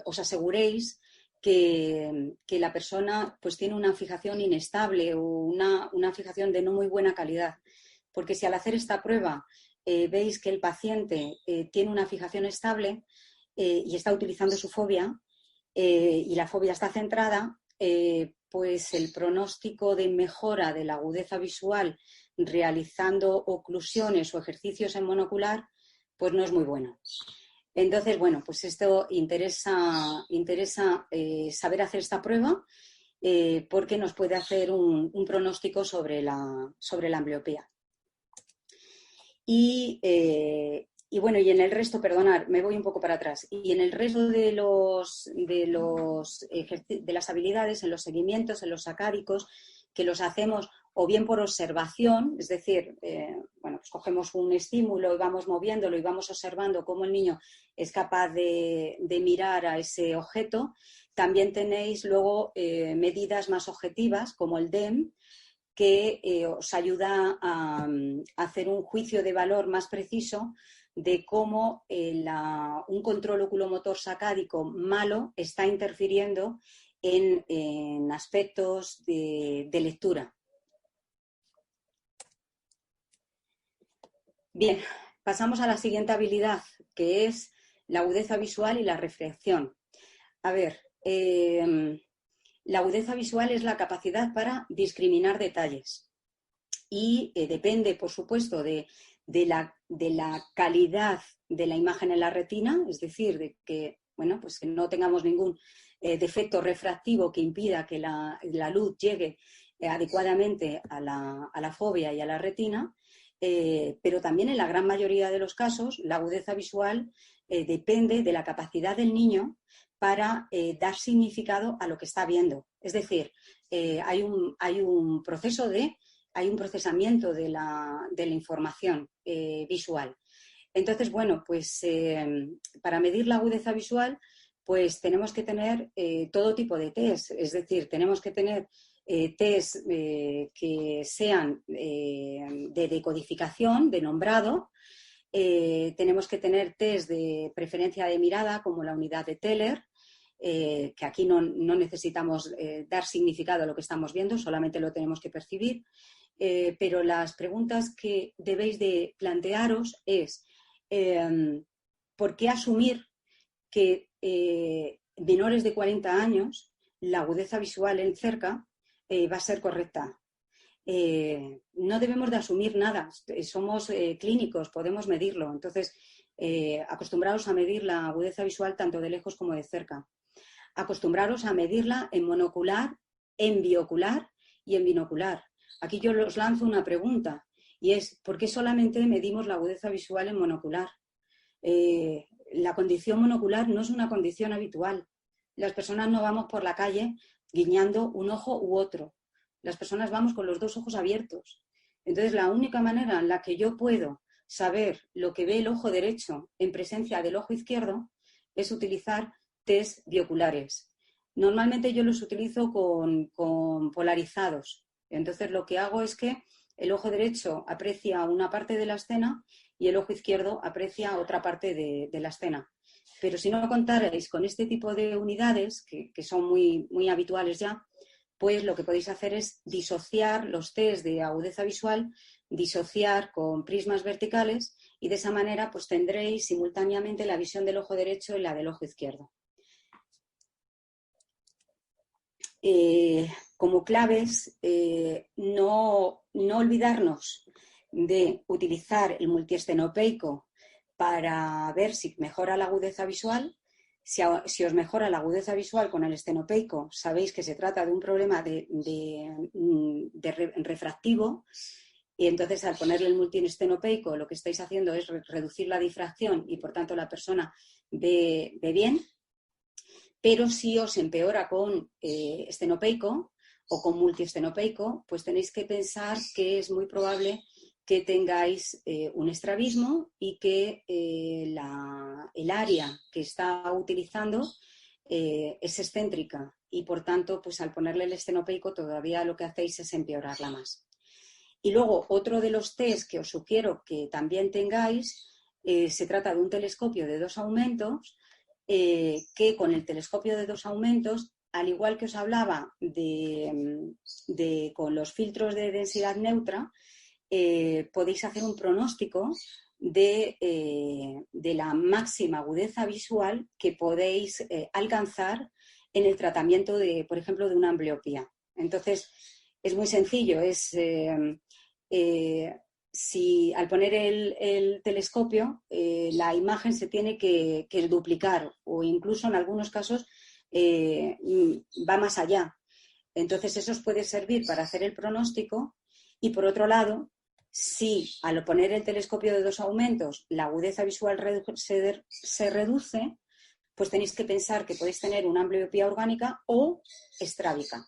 os aseguréis que la persona pues, tiene una fijación inestable o una fijación de no muy buena calidad. Porque si al hacer esta prueba veis que el paciente tiene una fijación estable y está utilizando su fobia y la fobia está centrada, pues el pronóstico de mejora de la agudeza visual realizando oclusiones o ejercicios en monocular, pues no es muy bueno. Entonces, bueno, pues esto interesa saber hacer esta prueba porque nos puede hacer un pronóstico sobre la ambliopía. Y bueno, y en el resto, perdonad, me voy un poco para atrás, y en el resto de las habilidades, en los seguimientos, en los acádicos, que los hacemos o bien por observación, es decir, bueno, pues cogemos un estímulo y vamos moviéndolo y vamos observando cómo el niño es capaz de mirar a ese objeto. También tenéis luego medidas más objetivas, como el DEM, que os ayuda a hacer un juicio de valor más preciso de cómo un control oculomotor sacádico malo está interfiriendo en aspectos de lectura. Bien, pasamos a la siguiente habilidad, que es la agudeza visual y la reflexión. A ver, la agudeza visual es la capacidad para discriminar detalles y depende, por supuesto, de la calidad de la imagen en la retina, es decir, de que, bueno, pues que no tengamos ningún defecto refractivo que impida que la luz llegue adecuadamente a la fóvea y a la retina, pero también en la gran mayoría de los casos la agudeza visual depende de la capacidad del niño para dar significado a lo que está viendo. Es decir, hay un procesamiento de la información visual. Entonces, bueno, pues para medir la agudeza visual, pues tenemos que tener todo tipo de test. Es decir, tenemos que tener test que sean de decodificación, de nombrado. Tenemos que tener test de preferencia de mirada, como la unidad de Teller, que aquí no necesitamos dar significado a lo que estamos viendo, solamente lo tenemos que percibir. Pero las preguntas que debéis de plantearos es ¿por qué asumir que menores de 40 años la agudeza visual en cerca va a ser correcta? No debemos de asumir nada, somos clínicos, podemos medirlo. Entonces, acostumbraros a medir la agudeza visual tanto de lejos como de cerca. Acostumbraros a medirla en monocular, en biocular y en binocular. Aquí yo os lanzo una pregunta y es ¿por qué solamente medimos la agudeza visual en monocular? La condición monocular no es una condición habitual. Las personas no vamos por la calle guiñando un ojo u otro. Las personas vamos con los dos ojos abiertos. Entonces, la única manera en la que yo puedo saber lo que ve el ojo derecho en presencia del ojo izquierdo es utilizar test bioculares. Normalmente yo los utilizo con polarizados. Entonces, lo que hago es que el ojo derecho aprecia una parte de la escena y el ojo izquierdo aprecia otra parte de la escena. Pero si no contarais con este tipo de unidades, que son muy, muy habituales ya, pues lo que podéis hacer es disociar los test de agudeza visual, disociar con prismas verticales y de esa manera pues tendréis simultáneamente la visión del ojo derecho y la del ojo izquierdo. Como claves, no olvidarnos de utilizar el multiestenopeico para ver si mejora la agudeza visual. Si os mejora la agudeza visual con el estenopeico, sabéis que se trata de un problema de refractivo y entonces al ponerle el multiestenopeico lo que estáis haciendo es reducir la difracción y por tanto la persona ve bien. Pero si os empeora con estenopeico o con multiestenopeico, pues tenéis que pensar que es muy probable que tengáis un estrabismo y que el área que está utilizando es excéntrica y por tanto, pues al ponerle el estenopeico todavía lo que hacéis es empeorarla más. Y luego otro de los test que os sugiero que también tengáis se trata de un telescopio de 2 aumentos que con el telescopio de 2 aumentos, al igual que os hablaba con los filtros de densidad neutra, podéis hacer un pronóstico de la máxima agudeza visual que podéis alcanzar en el tratamiento de, por ejemplo, de una ambbliopía. Entonces, es muy sencillo, si al poner el telescopio la imagen se tiene que duplicar o incluso en algunos casos va más allá. Entonces eso os puede servir para hacer el pronóstico y por otro lado, si al poner el telescopio de 2 aumentos la agudeza visual se reduce, pues tenéis que pensar que podéis tener una ambbliopía orgánica o estrábica.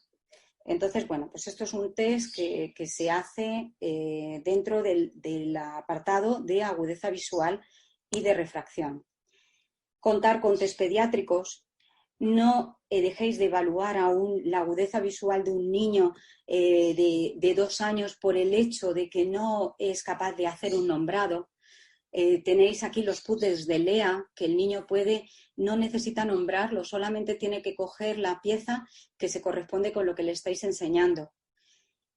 Entonces, bueno, pues esto es un test que se hace dentro del apartado de agudeza visual y de refracción. Contar con test pediátricos. No dejéis de evaluar aún la agudeza visual de un niño de 2 años por el hecho de que no es capaz de hacer un nombrado. Tenéis aquí los puzzles de Lea, que el niño no necesita nombrarlo, solamente tiene que coger la pieza que se corresponde con lo que le estáis enseñando.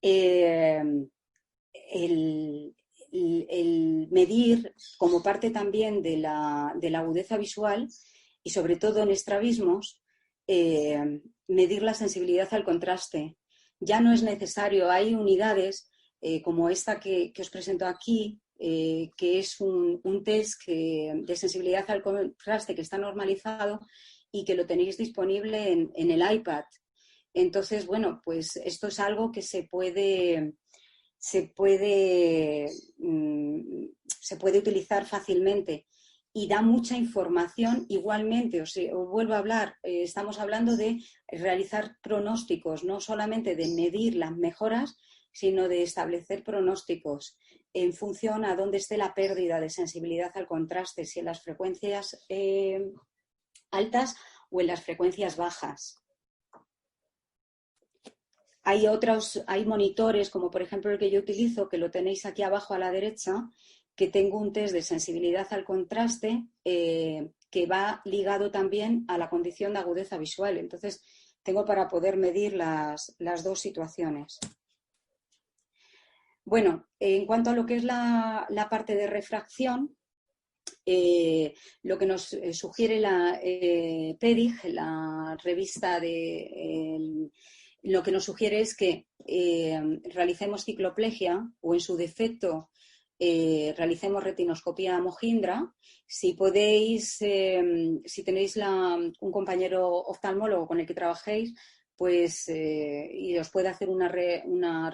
El medir como parte también de la agudeza visual y sobre todo en estrabismos, medir la sensibilidad al contraste. Ya no es necesario, hay unidades como esta que os presento aquí, que es un test de sensibilidad al contraste que está normalizado y que lo tenéis disponible en el iPad. Entonces, bueno, pues esto es algo que se puede utilizar fácilmente y da mucha información igualmente. Os vuelvo a hablar, estamos hablando de realizar pronósticos, no solamente de medir las mejoras, sino de establecer pronósticos en función a dónde esté la pérdida de sensibilidad al contraste, si en las frecuencias altas o en las frecuencias bajas. Hay monitores, como por ejemplo el que yo utilizo, que lo tenéis aquí abajo a la derecha, que tengo un test de sensibilidad al contraste que va ligado también a la condición de agudeza visual. Entonces, tengo para poder medir las dos situaciones. Bueno, en cuanto a lo que es la parte de refracción, lo que nos sugiere la PEDIG, la revista lo que nos sugiere es que realicemos cicloplegia o, en su defecto, realicemos retinoscopía Mohindra. Si podéis, si tenéis un compañero oftalmólogo con el que trabajéis, pues y os puede hacer una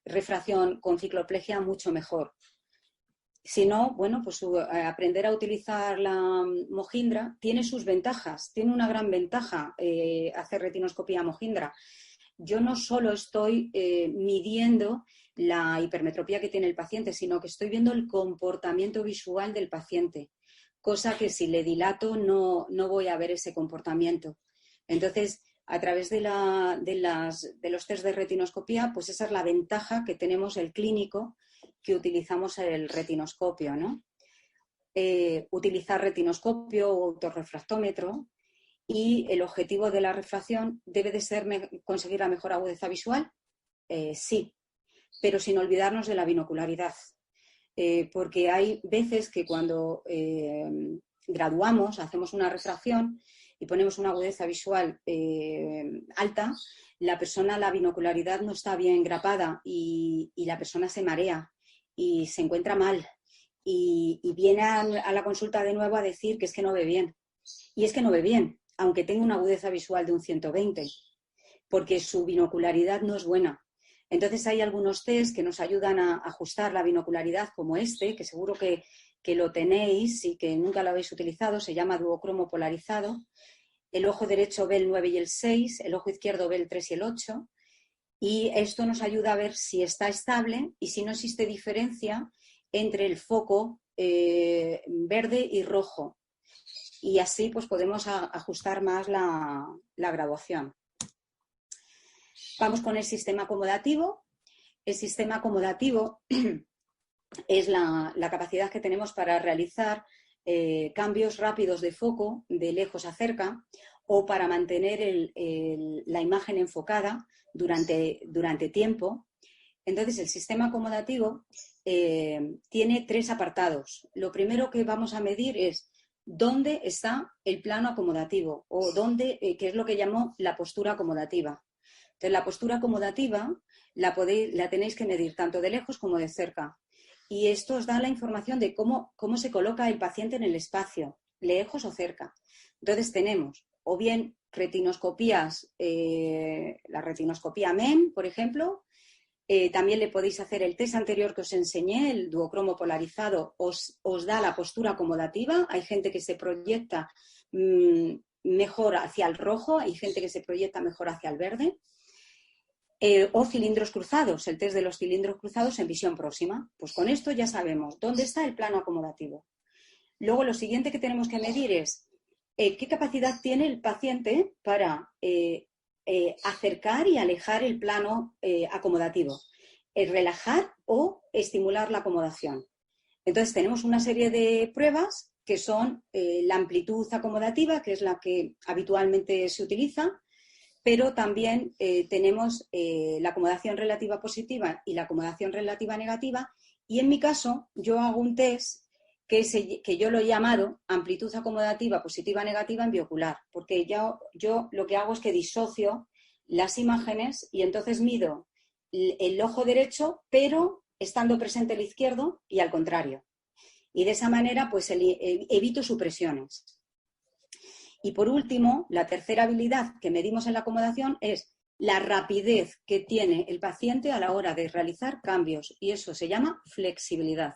refracción con cicloplegia, mucho mejor. Si no, bueno, pues aprender a utilizar la Mohindra tiene sus ventajas, tiene una gran ventaja hacer retinoscopía Mohindra. Yo no solo estoy midiendo la hipermetropía que tiene el paciente, sino que estoy viendo el comportamiento visual del paciente, cosa que si le dilato no voy a ver ese comportamiento. Entonces, a través de los test de retinoscopía, pues esa es la ventaja que tenemos el clínico que utilizamos el retinoscopio, ¿no? Utilizar retinoscopio o autorrefractómetro, y el objetivo de la refracción debe de ser conseguir la mejor agudeza visual, sí, pero sin olvidarnos de la binocularidad, porque hay veces que cuando graduamos, hacemos una refracción y ponemos una agudeza visual alta, la binocularidad no está bien grapada y la persona se marea y se encuentra mal y viene a la consulta de nuevo a decir que es que no ve bien. Y es que no ve bien, aunque tenga una agudeza visual de un 120, porque su binocularidad no es buena. Entonces hay algunos test que nos ayudan a ajustar la binocularidad, como este, que seguro que lo tenéis y que nunca lo habéis utilizado. Se llama duocromo polarizado. El ojo derecho ve el 9 y el 6, el ojo izquierdo ve el 3 y el 8. Y esto nos ayuda a ver si está estable y si no existe diferencia entre el foco verde y rojo. Y así pues podemos ajustar más la graduación. Vamos con el sistema acomodativo. El sistema acomodativo es la capacidad que tenemos para realizar cambios rápidos de foco de lejos a cerca, o para mantener la imagen enfocada durante tiempo. Entonces, el sistema acomodativo tiene 3 apartados. Lo primero que vamos a medir es dónde está el plano acomodativo, o qué es lo que llamo la postura acomodativa. Entonces, la postura acomodativa la tenéis que medir tanto de lejos como de cerca. Y esto os da la información de cómo se coloca el paciente en el espacio, lejos o cerca. Entonces, tenemos o bien retinoscopías, la retinoscopía MEM, por ejemplo. También le podéis hacer el test anterior que os enseñé, el duocromo polarizado, os da la postura acomodativa. Hay gente que se proyecta mejor hacia el rojo, hay gente que se proyecta mejor hacia el verde. O cilindros cruzados, el test de los cilindros cruzados en visión próxima. Pues con esto ya sabemos dónde está el plano acomodativo. Luego, lo siguiente que tenemos que medir es qué capacidad tiene el paciente para acercar y alejar el plano acomodativo, relajar o estimular la acomodación. Entonces, tenemos una serie de pruebas que son la amplitud acomodativa, que es la que habitualmente se utiliza, pero también tenemos la acomodación relativa positiva y la acomodación relativa negativa. Y en mi caso, yo hago un test que yo lo he llamado amplitud acomodativa positiva-negativa en biocular, porque yo lo que hago es que disocio las imágenes y entonces mido el ojo derecho, pero estando presente el izquierdo y al contrario. Y de esa manera pues evito supresiones. Y por último, la tercera habilidad que medimos en la acomodación es la rapidez que tiene el paciente a la hora de realizar cambios, y eso se llama flexibilidad.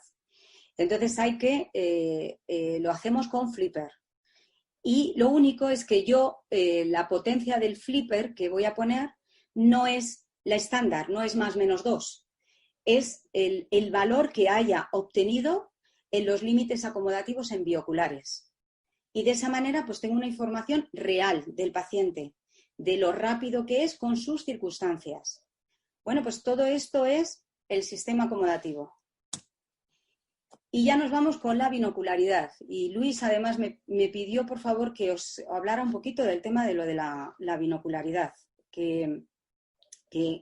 Entonces lo hacemos con flipper. Y lo único es que la potencia del flipper que voy a poner no es la estándar, no es más menos 2. Es el valor que haya obtenido en los límites acomodativos en bioculares. Y de esa manera pues tengo una información real del paciente, de lo rápido que es con sus circunstancias. Bueno, pues todo esto es el sistema acomodativo. Y ya nos vamos con la binocularidad. Y Luis además me pidió por favor que os hablara un poquito del tema de lo de la binocularidad, que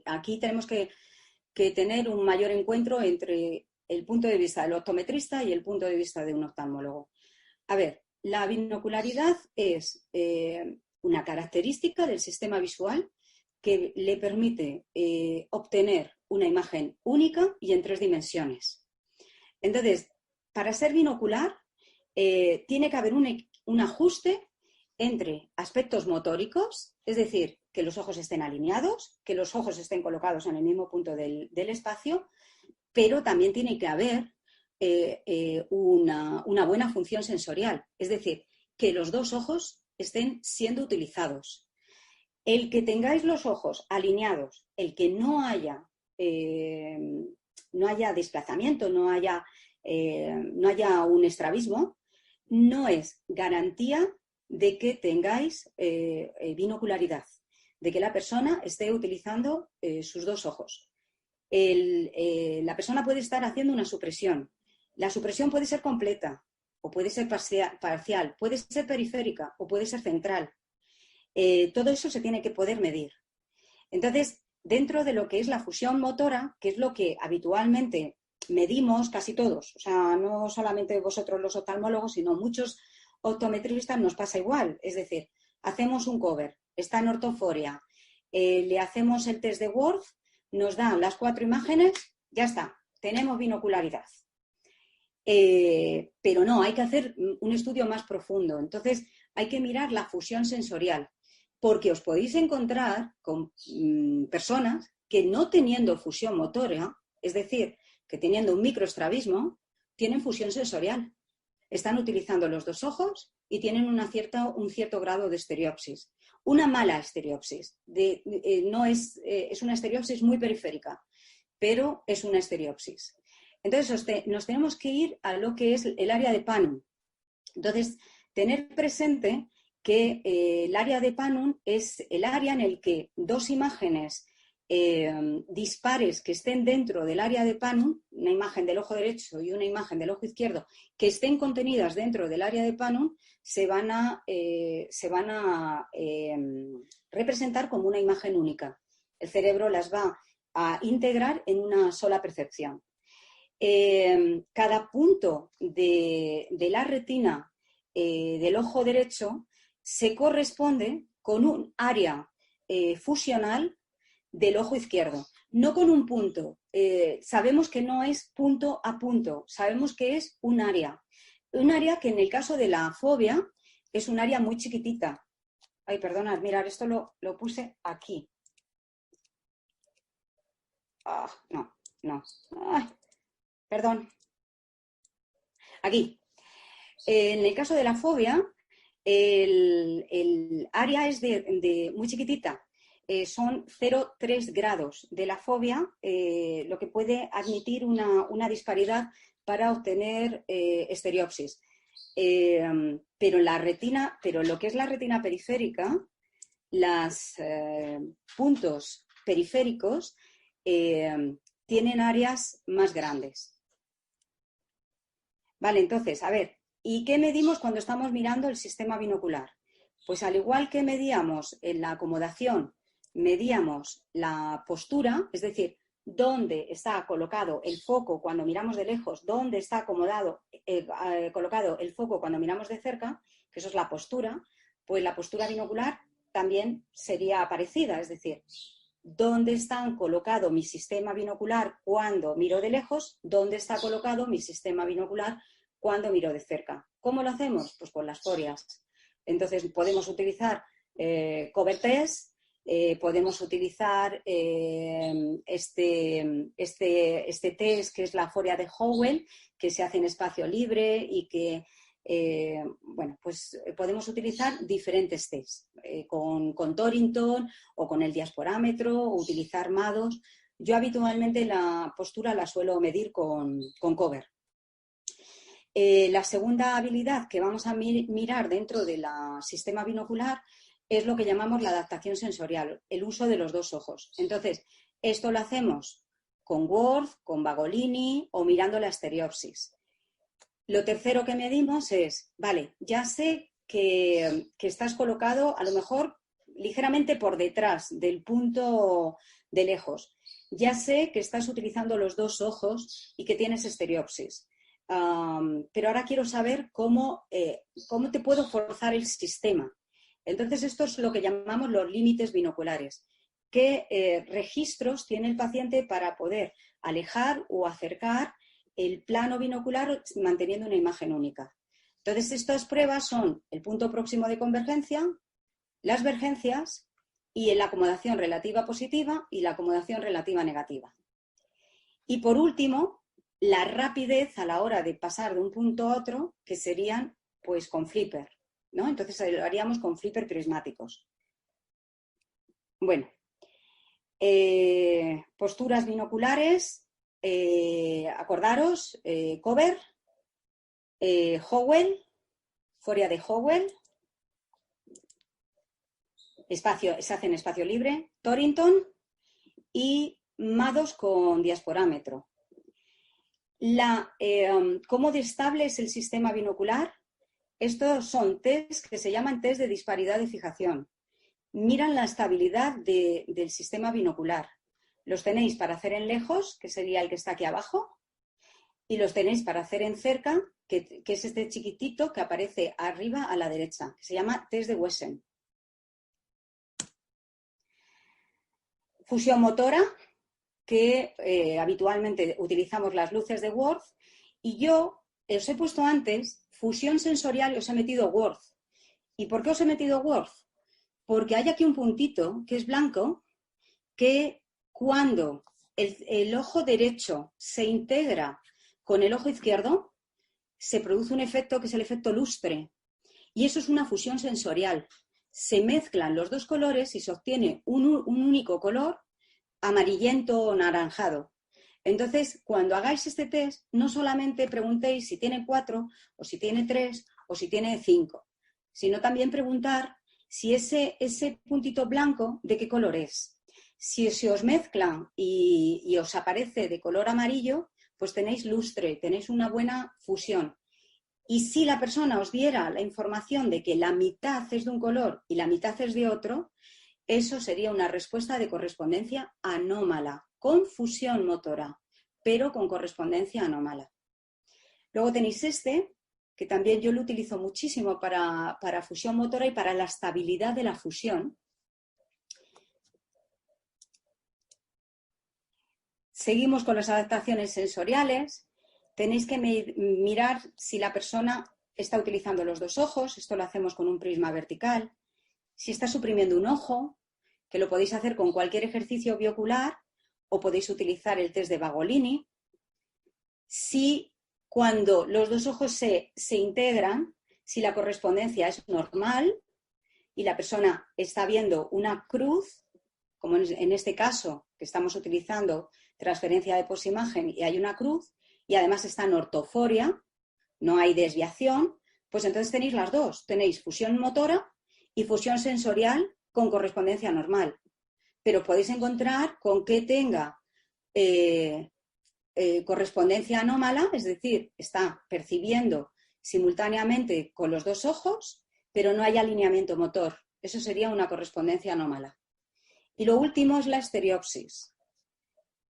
aquí tenemos que tener un mayor encuentro entre el punto de vista del optometrista y el punto de vista de un oftalmólogo. A ver, la binocularidad es una característica del sistema visual que le permite obtener una imagen única y en 3 dimensiones. Entonces, para ser binocular tiene que haber un ajuste entre aspectos motóricos, es decir, que los ojos estén alineados, que los ojos estén colocados en el mismo punto del espacio, pero también tiene que haber una buena función sensorial, es decir, que los 2 ojos estén siendo utilizados. El que tengáis los ojos alineados, el que no haya desplazamiento, no haya un estrabismo, no es garantía de que tengáis binocularidad, de que la persona esté utilizando sus 2 ojos. La persona puede estar haciendo una supresión. La supresión puede ser completa o puede ser parcial, puede ser periférica o puede ser central. Todo eso se tiene que poder medir. Entonces, dentro de lo que es la fusión motora, que es lo que habitualmente medimos casi todos, o sea, no solamente vosotros los oftalmólogos, sino muchos optometristas nos pasa igual. Es decir, hacemos un cover, está en ortoforia, le hacemos el test de Worth, nos dan las 4 imágenes, ya está, tenemos binocularidad. Pero no, hay que hacer un estudio más profundo. Entonces, hay que mirar la fusión sensorial, porque os podéis encontrar con personas que no teniendo fusión motora, es decir, que teniendo un microestrabismo, tienen fusión sensorial. Están utilizando los 2 ojos y tienen un cierto grado de estereopsis. Una mala estereopsis. Es una estereopsis muy periférica, pero es una estereopsis. Entonces, nos tenemos que ir a lo que es el área de Panum. Entonces, tener presente que el área de Panum es el área en el que 2 imágenes dispares que estén dentro del área de Panum, una imagen del ojo derecho y una imagen del ojo izquierdo, que estén contenidas dentro del área de Panum, se van a representar como una imagen única. El cerebro las va a integrar en una sola percepción. Cada punto de la retina del ojo derecho se corresponde con un área fusional del ojo izquierdo, no con un punto. Sabemos que no es punto a punto, sabemos que es un área que en el caso de la fobia es un área muy chiquitita. Ay, perdonad, mirad, esto lo puse aquí. No. Ay, perdón. Aquí. En el caso de la fobia, el área es muy chiquitita. Son 0,3 grados de la fobia, lo que puede admitir una disparidad para obtener estereopsis. Pero lo que es la retina periférica, los puntos periféricos tienen áreas más grandes. Vale, entonces, a ver, ¿y qué medimos cuando estamos mirando el sistema binocular? Pues al igual que medíamos en la acomodación, medíamos la postura, es decir, dónde está colocado el foco cuando miramos de lejos, dónde está colocado el foco cuando miramos de cerca, que eso es la postura, pues la postura binocular también sería parecida, es decir, dónde está colocado mi sistema binocular cuando miro de lejos, dónde está colocado mi sistema binocular cuando miro de cerca. ¿Cómo lo hacemos? Pues con las forias. Entonces podemos utilizar cover test, podemos utilizar este test que es la foria de Howell, que se hace en espacio libre y que bueno, pues podemos utilizar diferentes tests con Torrington o con el diasporámetro o utilizar MADOS. Yo habitualmente la postura la suelo medir con cover. La segunda habilidad que vamos a mirar dentro del sistema binocular es lo que llamamos la adaptación sensorial, el uso de los dos ojos. Entonces, esto lo hacemos con Worth, con Bagolini o mirando la estereopsis. Lo tercero que medimos es, vale, ya sé que estás colocado a lo mejor ligeramente por detrás del punto de lejos. Ya sé que estás utilizando los dos ojos y que tienes estereopsis. Pero ahora quiero saber cómo te puedo forzar el sistema. Entonces, esto es lo que llamamos los límites binoculares. ¿Qué registros tiene el paciente para poder alejar o acercar el plano binocular manteniendo una imagen única? Entonces, estas pruebas son el punto próximo de convergencia, las vergencias y la acomodación relativa positiva y la acomodación relativa negativa. Y por último, la rapidez a la hora de pasar de un punto a otro, que serían pues con flipper, ¿no? Entonces lo haríamos con flipper prismáticos. Bueno, posturas binoculares, acordaros, cover, Howell, foria de Howell, se hace en espacio libre, Torrington y MADOS con diasporámetro. ¿Cómo de estable es el sistema binocular? Estos son test que se llaman test de disparidad de fijación. Miran la estabilidad del sistema binocular. Los tenéis para hacer en lejos, que sería el que está aquí abajo, y los tenéis para hacer en cerca, que es este chiquitito que aparece arriba a la derecha, que se llama test de Wesen. Fusión motora, que habitualmente utilizamos las luces de Worth, y yo os he puesto antes fusión sensorial y os he metido Worth. ¿Y por qué os he metido Worth? Porque hay aquí un puntito que es blanco, que cuando el ojo derecho se integra con el ojo izquierdo, se produce un efecto que es el efecto lustre, y eso es una fusión sensorial. Se mezclan los dos colores y se obtiene un único color amarillento o naranjado. Entonces, cuando hagáis este test, no solamente preguntéis si tiene 4 o si tiene 3 o si tiene 5, sino también preguntar si ese puntito blanco de qué color es. Si se os mezclan y os aparece de color amarillo, pues tenéis lustre, tenéis una buena fusión. Y si la persona os diera la información de que la mitad es de un color y la mitad es de otro, eso sería una respuesta de correspondencia anómala, con fusión motora, pero con correspondencia anómala. Luego tenéis este, que también yo lo utilizo muchísimo para fusión motora y para la estabilidad de la fusión. Seguimos con las adaptaciones sensoriales. Tenéis que mirar si la persona está utilizando los dos ojos, esto lo hacemos con un prisma vertical. Si está suprimiendo un ojo, que lo podéis hacer con cualquier ejercicio biocular o podéis utilizar el test de Bagolini. Si cuando los dos ojos se integran, si la correspondencia es normal y la persona está viendo una cruz, como en este caso que estamos utilizando transferencia de posimagen y hay una cruz y además está en ortoforia, no hay desviación, pues entonces tenéis las dos. Tenéis fusión motora y fusión sensorial con correspondencia normal. Pero podéis encontrar con que tenga correspondencia anómala, es decir, está percibiendo simultáneamente con los dos ojos, pero no hay alineamiento motor. Eso sería una correspondencia anómala. Y lo último es la estereopsis.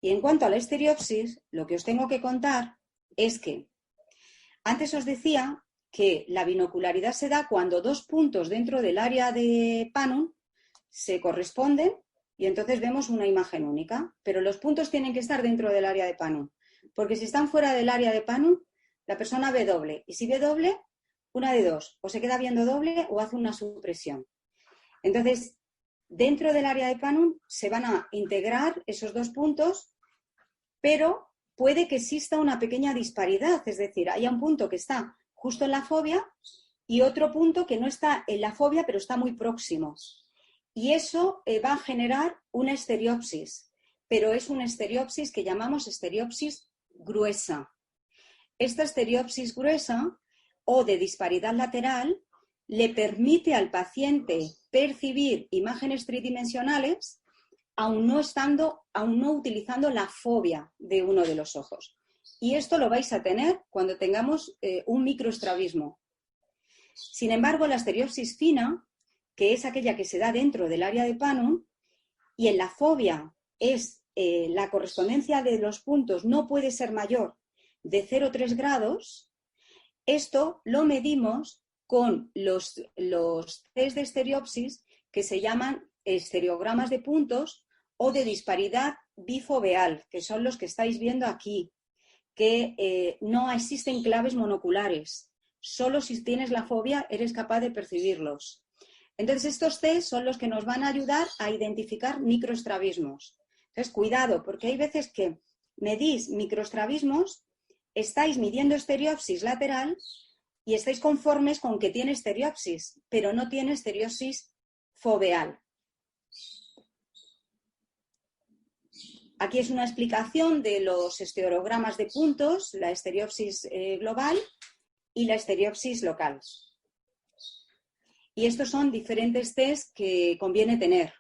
Y en cuanto a la estereopsis, lo que os tengo que contar es que antes os decía que la binocularidad se da cuando dos puntos dentro del área de Panum se corresponden y entonces vemos una imagen única. Pero los puntos tienen que estar dentro del área de Panum, porque si están fuera del área de Panum, la persona ve doble. Y si ve doble, una de dos, o se queda viendo doble o hace una supresión. Entonces, dentro del área de Panum se van a integrar esos dos puntos, pero puede que exista una pequeña disparidad, es decir, haya un punto que está justo en la fobia y otro punto que no está en la fobia, pero está muy próximo. Y eso va a generar una estereopsis, pero es una estereopsis que llamamos estereopsis gruesa. Esta estereopsis gruesa o de disparidad lateral le permite al paciente percibir imágenes tridimensionales aún no utilizando la fobia de uno de los ojos. Y esto lo vais a tener cuando tengamos un microestrabismo. Sin embargo, la estereopsis fina, que es aquella que se da dentro del área de Panum, y en la fobia es la correspondencia de los puntos no puede ser mayor de 0,3 grados, esto lo medimos con los test de estereopsis que se llaman estereogramas de puntos o de disparidad bifoveal, que son los que estáis viendo aquí, que no existen claves monoculares. Solo si tienes la fobia eres capaz de percibirlos. Entonces, estos test son los que nos van a ayudar a identificar microestrabismos. Entonces, cuidado, porque hay veces que medís microestrabismos, estáis midiendo estereopsis lateral y estáis conformes con que tiene estereopsis, pero no tiene estereopsis foveal. Aquí es una explicación de los estereogramas de puntos, la estereopsis global y la estereopsis local. Y estos son diferentes test que conviene tener.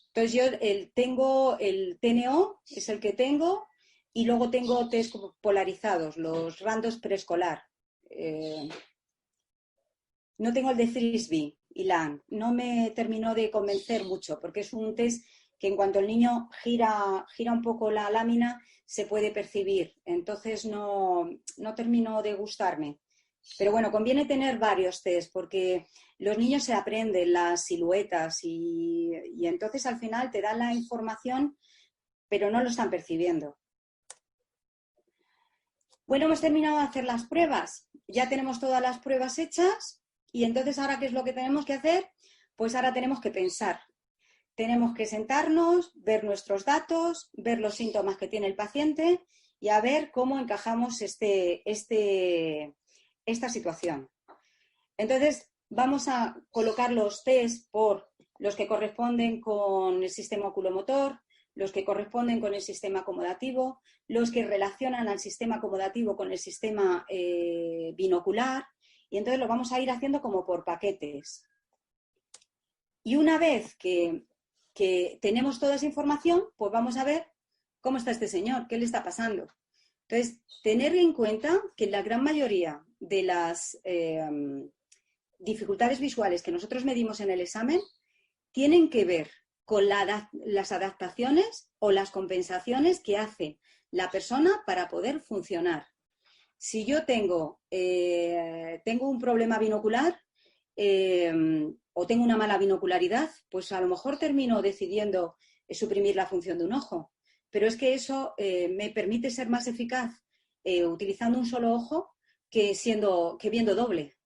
Entonces yo tengo el TNO, es el que tengo, y luego tengo test polarizados, los randos preescolar. No tengo el de Frisbee y Lang. No me terminó de convencer mucho porque es un test que en cuanto el niño gira un poco la lámina se puede percibir. Entonces no terminó de gustarme. Pero bueno, conviene tener varios test porque los niños se aprenden las siluetas y entonces al final te dan la información, pero no lo están percibiendo. Bueno, hemos terminado de hacer las pruebas. Ya tenemos todas las pruebas hechas y entonces ahora, ¿qué es lo que tenemos que hacer? Pues ahora tenemos que pensar. Tenemos que sentarnos, ver nuestros datos, ver los síntomas que tiene el paciente y a ver cómo encajamos esta situación. Entonces, vamos a colocar los test por los que corresponden con el sistema oculomotor, los que corresponden con el sistema acomodativo, los que relacionan al sistema acomodativo con el sistema binocular, y entonces lo vamos a ir haciendo como por paquetes. Y una vez que tenemos toda esa información, pues vamos a ver cómo está este señor, qué le está pasando. Entonces, tener en cuenta que la gran mayoría de las dificultades visuales que nosotros medimos en el examen tienen que ver con las adaptaciones o las compensaciones que hace la persona para poder funcionar. Si yo tengo un problema binocular o tengo una mala binocularidad, pues a lo mejor termino decidiendo suprimir la función de un ojo. Pero es que eso me permite ser más eficaz utilizando un solo ojo que viendo doble.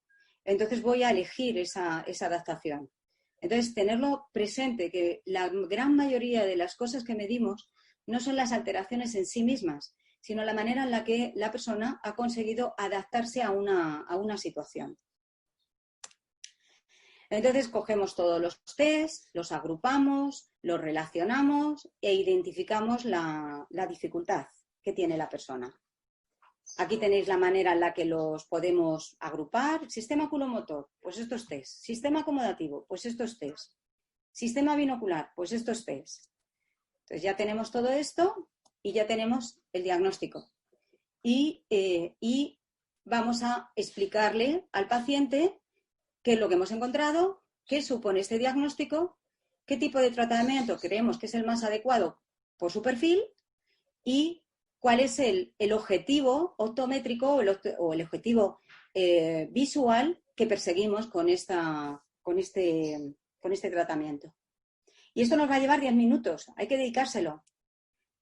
Entonces voy a elegir esa adaptación. Entonces, tenerlo presente, que la gran mayoría de las cosas que medimos no son las alteraciones en sí mismas, sino la manera en la que la persona ha conseguido adaptarse a una situación. Entonces, cogemos todos los test, los agrupamos, los relacionamos e identificamos la dificultad que tiene la persona. Aquí tenéis la manera en la que los podemos agrupar. Sistema oculomotor, pues estos test. Sistema acomodativo, pues estos test. Sistema binocular, pues estos test. Entonces ya tenemos todo esto y ya tenemos el diagnóstico. Y vamos a explicarle al paciente qué es lo que hemos encontrado, qué supone este diagnóstico, qué tipo de tratamiento creemos que es el más adecuado por su perfil y cuál es el objetivo optométrico o el objetivo visual que perseguimos con este tratamiento. Y esto nos va a llevar 10 minutos, hay que dedicárselo,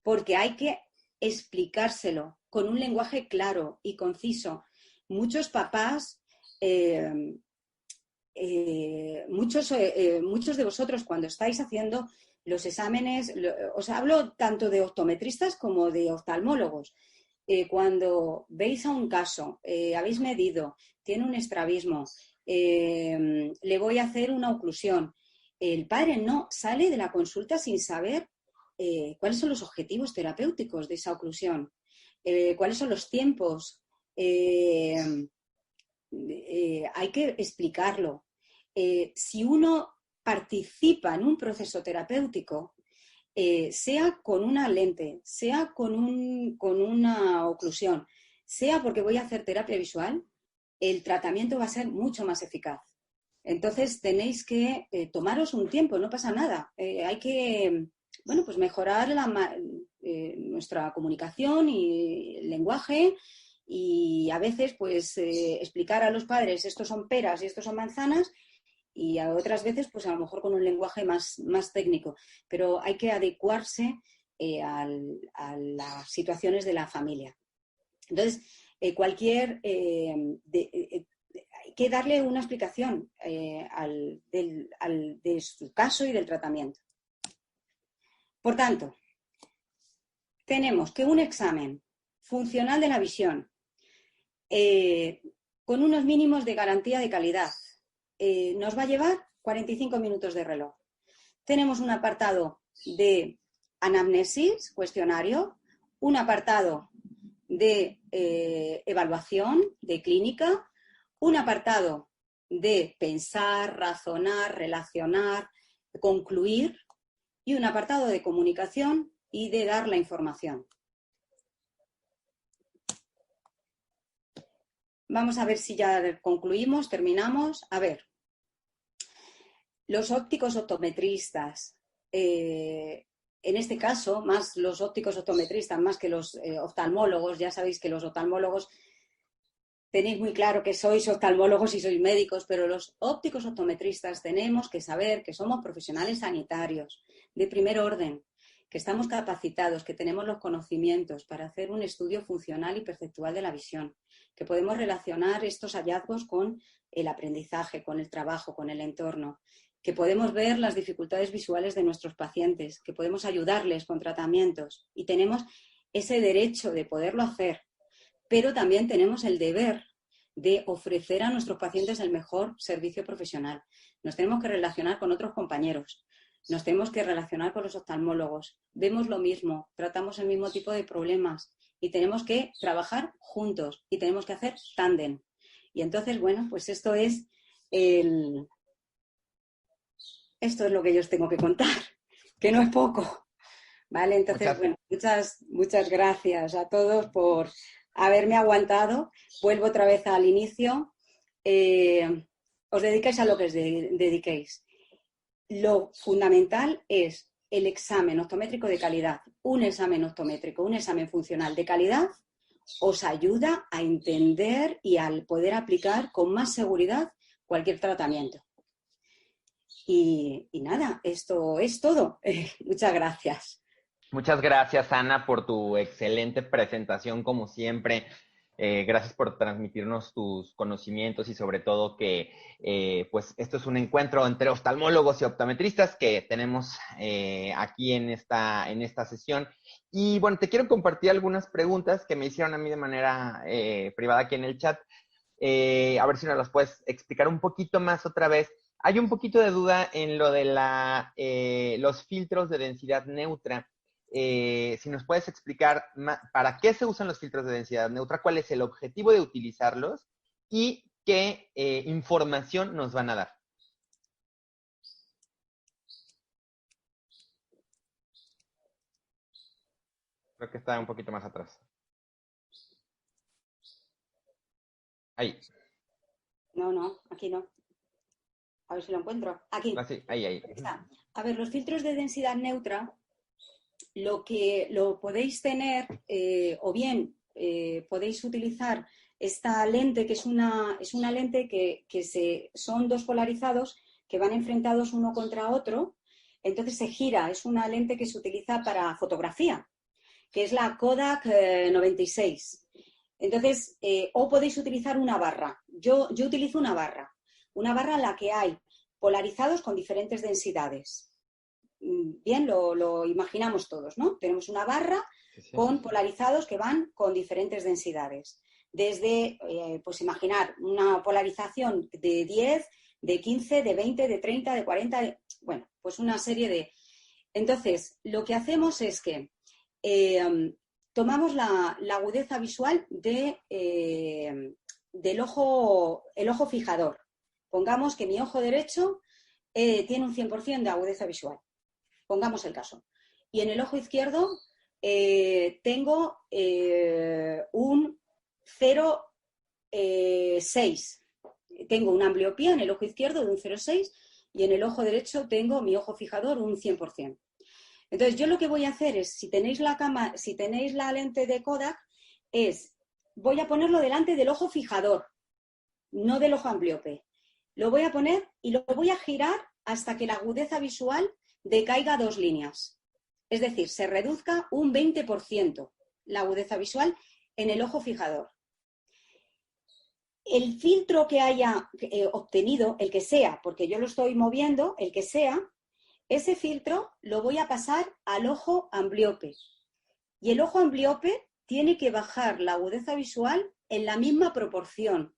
porque hay que explicárselo con un lenguaje claro y conciso. Muchos papás, muchos de vosotros cuando estáis haciendo los exámenes, os hablo tanto de optometristas como de oftalmólogos. Cuando veis a un caso, habéis medido, tiene un estrabismo, le voy a hacer una oclusión. El padre no sale de la consulta sin saber cuáles son los objetivos terapéuticos de esa oclusión, cuáles son los tiempos. Hay que explicarlo. Si uno participa en un proceso terapéutico, sea con una lente, sea con una oclusión, sea porque voy a hacer terapia visual, el tratamiento va a ser mucho más eficaz. Entonces tenéis que tomaros un tiempo, no pasa nada. Hay que, bueno, pues mejorar nuestra comunicación y el lenguaje y a veces pues explicar a los padres estos son peras y estos son manzanas y a otras veces pues a lo mejor con un lenguaje más técnico, pero hay que adecuarse a las situaciones de la familia. Entonces, hay que darle una explicación de su caso y del tratamiento. Por tanto, tenemos que un examen funcional de la visión con unos mínimos de garantía de calidad nos va a llevar 45 minutos de reloj. Tenemos un apartado de anamnesis, cuestionario, un apartado de evaluación, de clínica, un apartado de pensar, razonar, relacionar, concluir y un apartado de comunicación y de dar la información. Vamos a ver si ya concluimos, terminamos. A ver, los ópticos optometristas, en este caso, más los ópticos optometristas, más que los oftalmólogos, ya sabéis que los oftalmólogos tenéis muy claro que sois oftalmólogos y sois médicos, pero los ópticos optometristas tenemos que saber que somos profesionales sanitarios de primer orden, que estamos capacitados, que tenemos los conocimientos para hacer un estudio funcional y perceptual de la visión, que podemos relacionar estos hallazgos con el aprendizaje, con el trabajo, con el entorno, que podemos ver las dificultades visuales de nuestros pacientes, que podemos ayudarles con tratamientos y tenemos ese derecho de poderlo hacer, pero también tenemos el deber de ofrecer a nuestros pacientes el mejor servicio profesional. Nos tenemos que relacionar con otros compañeros, nos tenemos que relacionar con los oftalmólogos, vemos lo mismo, tratamos el mismo tipo de problemas y tenemos que trabajar juntos y tenemos que hacer tándem. Y entonces, bueno, pues esto es lo que yo os tengo que contar, que no es poco. ¿Vale? Entonces, bueno, muchas gracias a todos por haberme aguantado. Vuelvo otra vez al inicio. Os dedicáis a lo que os dediquéis. Lo fundamental es el examen optométrico de calidad. Un examen optométrico, un examen funcional de calidad os ayuda a entender y al poder aplicar con más seguridad cualquier tratamiento. Y nada, esto es todo. Muchas gracias. Muchas gracias, Ana, por tu excelente presentación, como siempre. Gracias por transmitirnos tus conocimientos y sobre todo que pues esto es un encuentro entre oftalmólogos y optometristas que tenemos aquí en esta sesión. Y bueno, te quiero compartir algunas preguntas que me hicieron a mí de manera privada aquí en el chat. A ver si nos las puedes explicar un poquito más otra vez. Hay un poquito de duda en lo de los filtros de densidad neutra. Si nos puedes explicar para qué se usan los filtros de densidad neutra, cuál es el objetivo de utilizarlos y qué información nos van a dar. Creo que está un poquito más atrás. Ahí. No, aquí no. A ver si lo encuentro. Aquí. Ah, sí, ahí. Está. A ver, los filtros de densidad neutra lo podéis tener, o bien podéis utilizar esta lente, que es una lente que son dos polarizados que van enfrentados uno contra otro, entonces se gira. Es una lente que se utiliza para fotografía, que es la Kodak 96. Entonces, o podéis utilizar una barra. Yo utilizo una barra en la que hay polarizados con diferentes densidades. Bien, lo imaginamos todos, ¿no? Tenemos una barra con polarizados que van con diferentes densidades. Desde, pues imaginar una polarización de 10, de 15, de 20, de 30, de 40, bueno, pues una serie de... Entonces, lo que hacemos es que tomamos la agudeza visual del ojo, el ojo fijador. Pongamos que mi ojo derecho tiene un 100% de agudeza visual. Pongamos el caso. Y en el ojo izquierdo tengo un 0,6. Tengo una ambliopía en el ojo izquierdo de un 0,6 y en el ojo derecho tengo mi ojo fijador un 100%. Entonces, yo lo que voy a hacer es, si tenéis la lente de Kodak, voy a ponerlo delante del ojo fijador, no del ojo ambliope. Lo voy a poner y lo voy a girar hasta que la agudeza visual decaiga 2 líneas. Es decir, se reduzca un 20% la agudeza visual en el ojo fijador. El filtro que haya obtenido, el que sea, porque yo lo estoy moviendo, el que sea, ese filtro lo voy a pasar al ojo ambliope. Y el ojo ambliope tiene que bajar la agudeza visual en la misma proporción.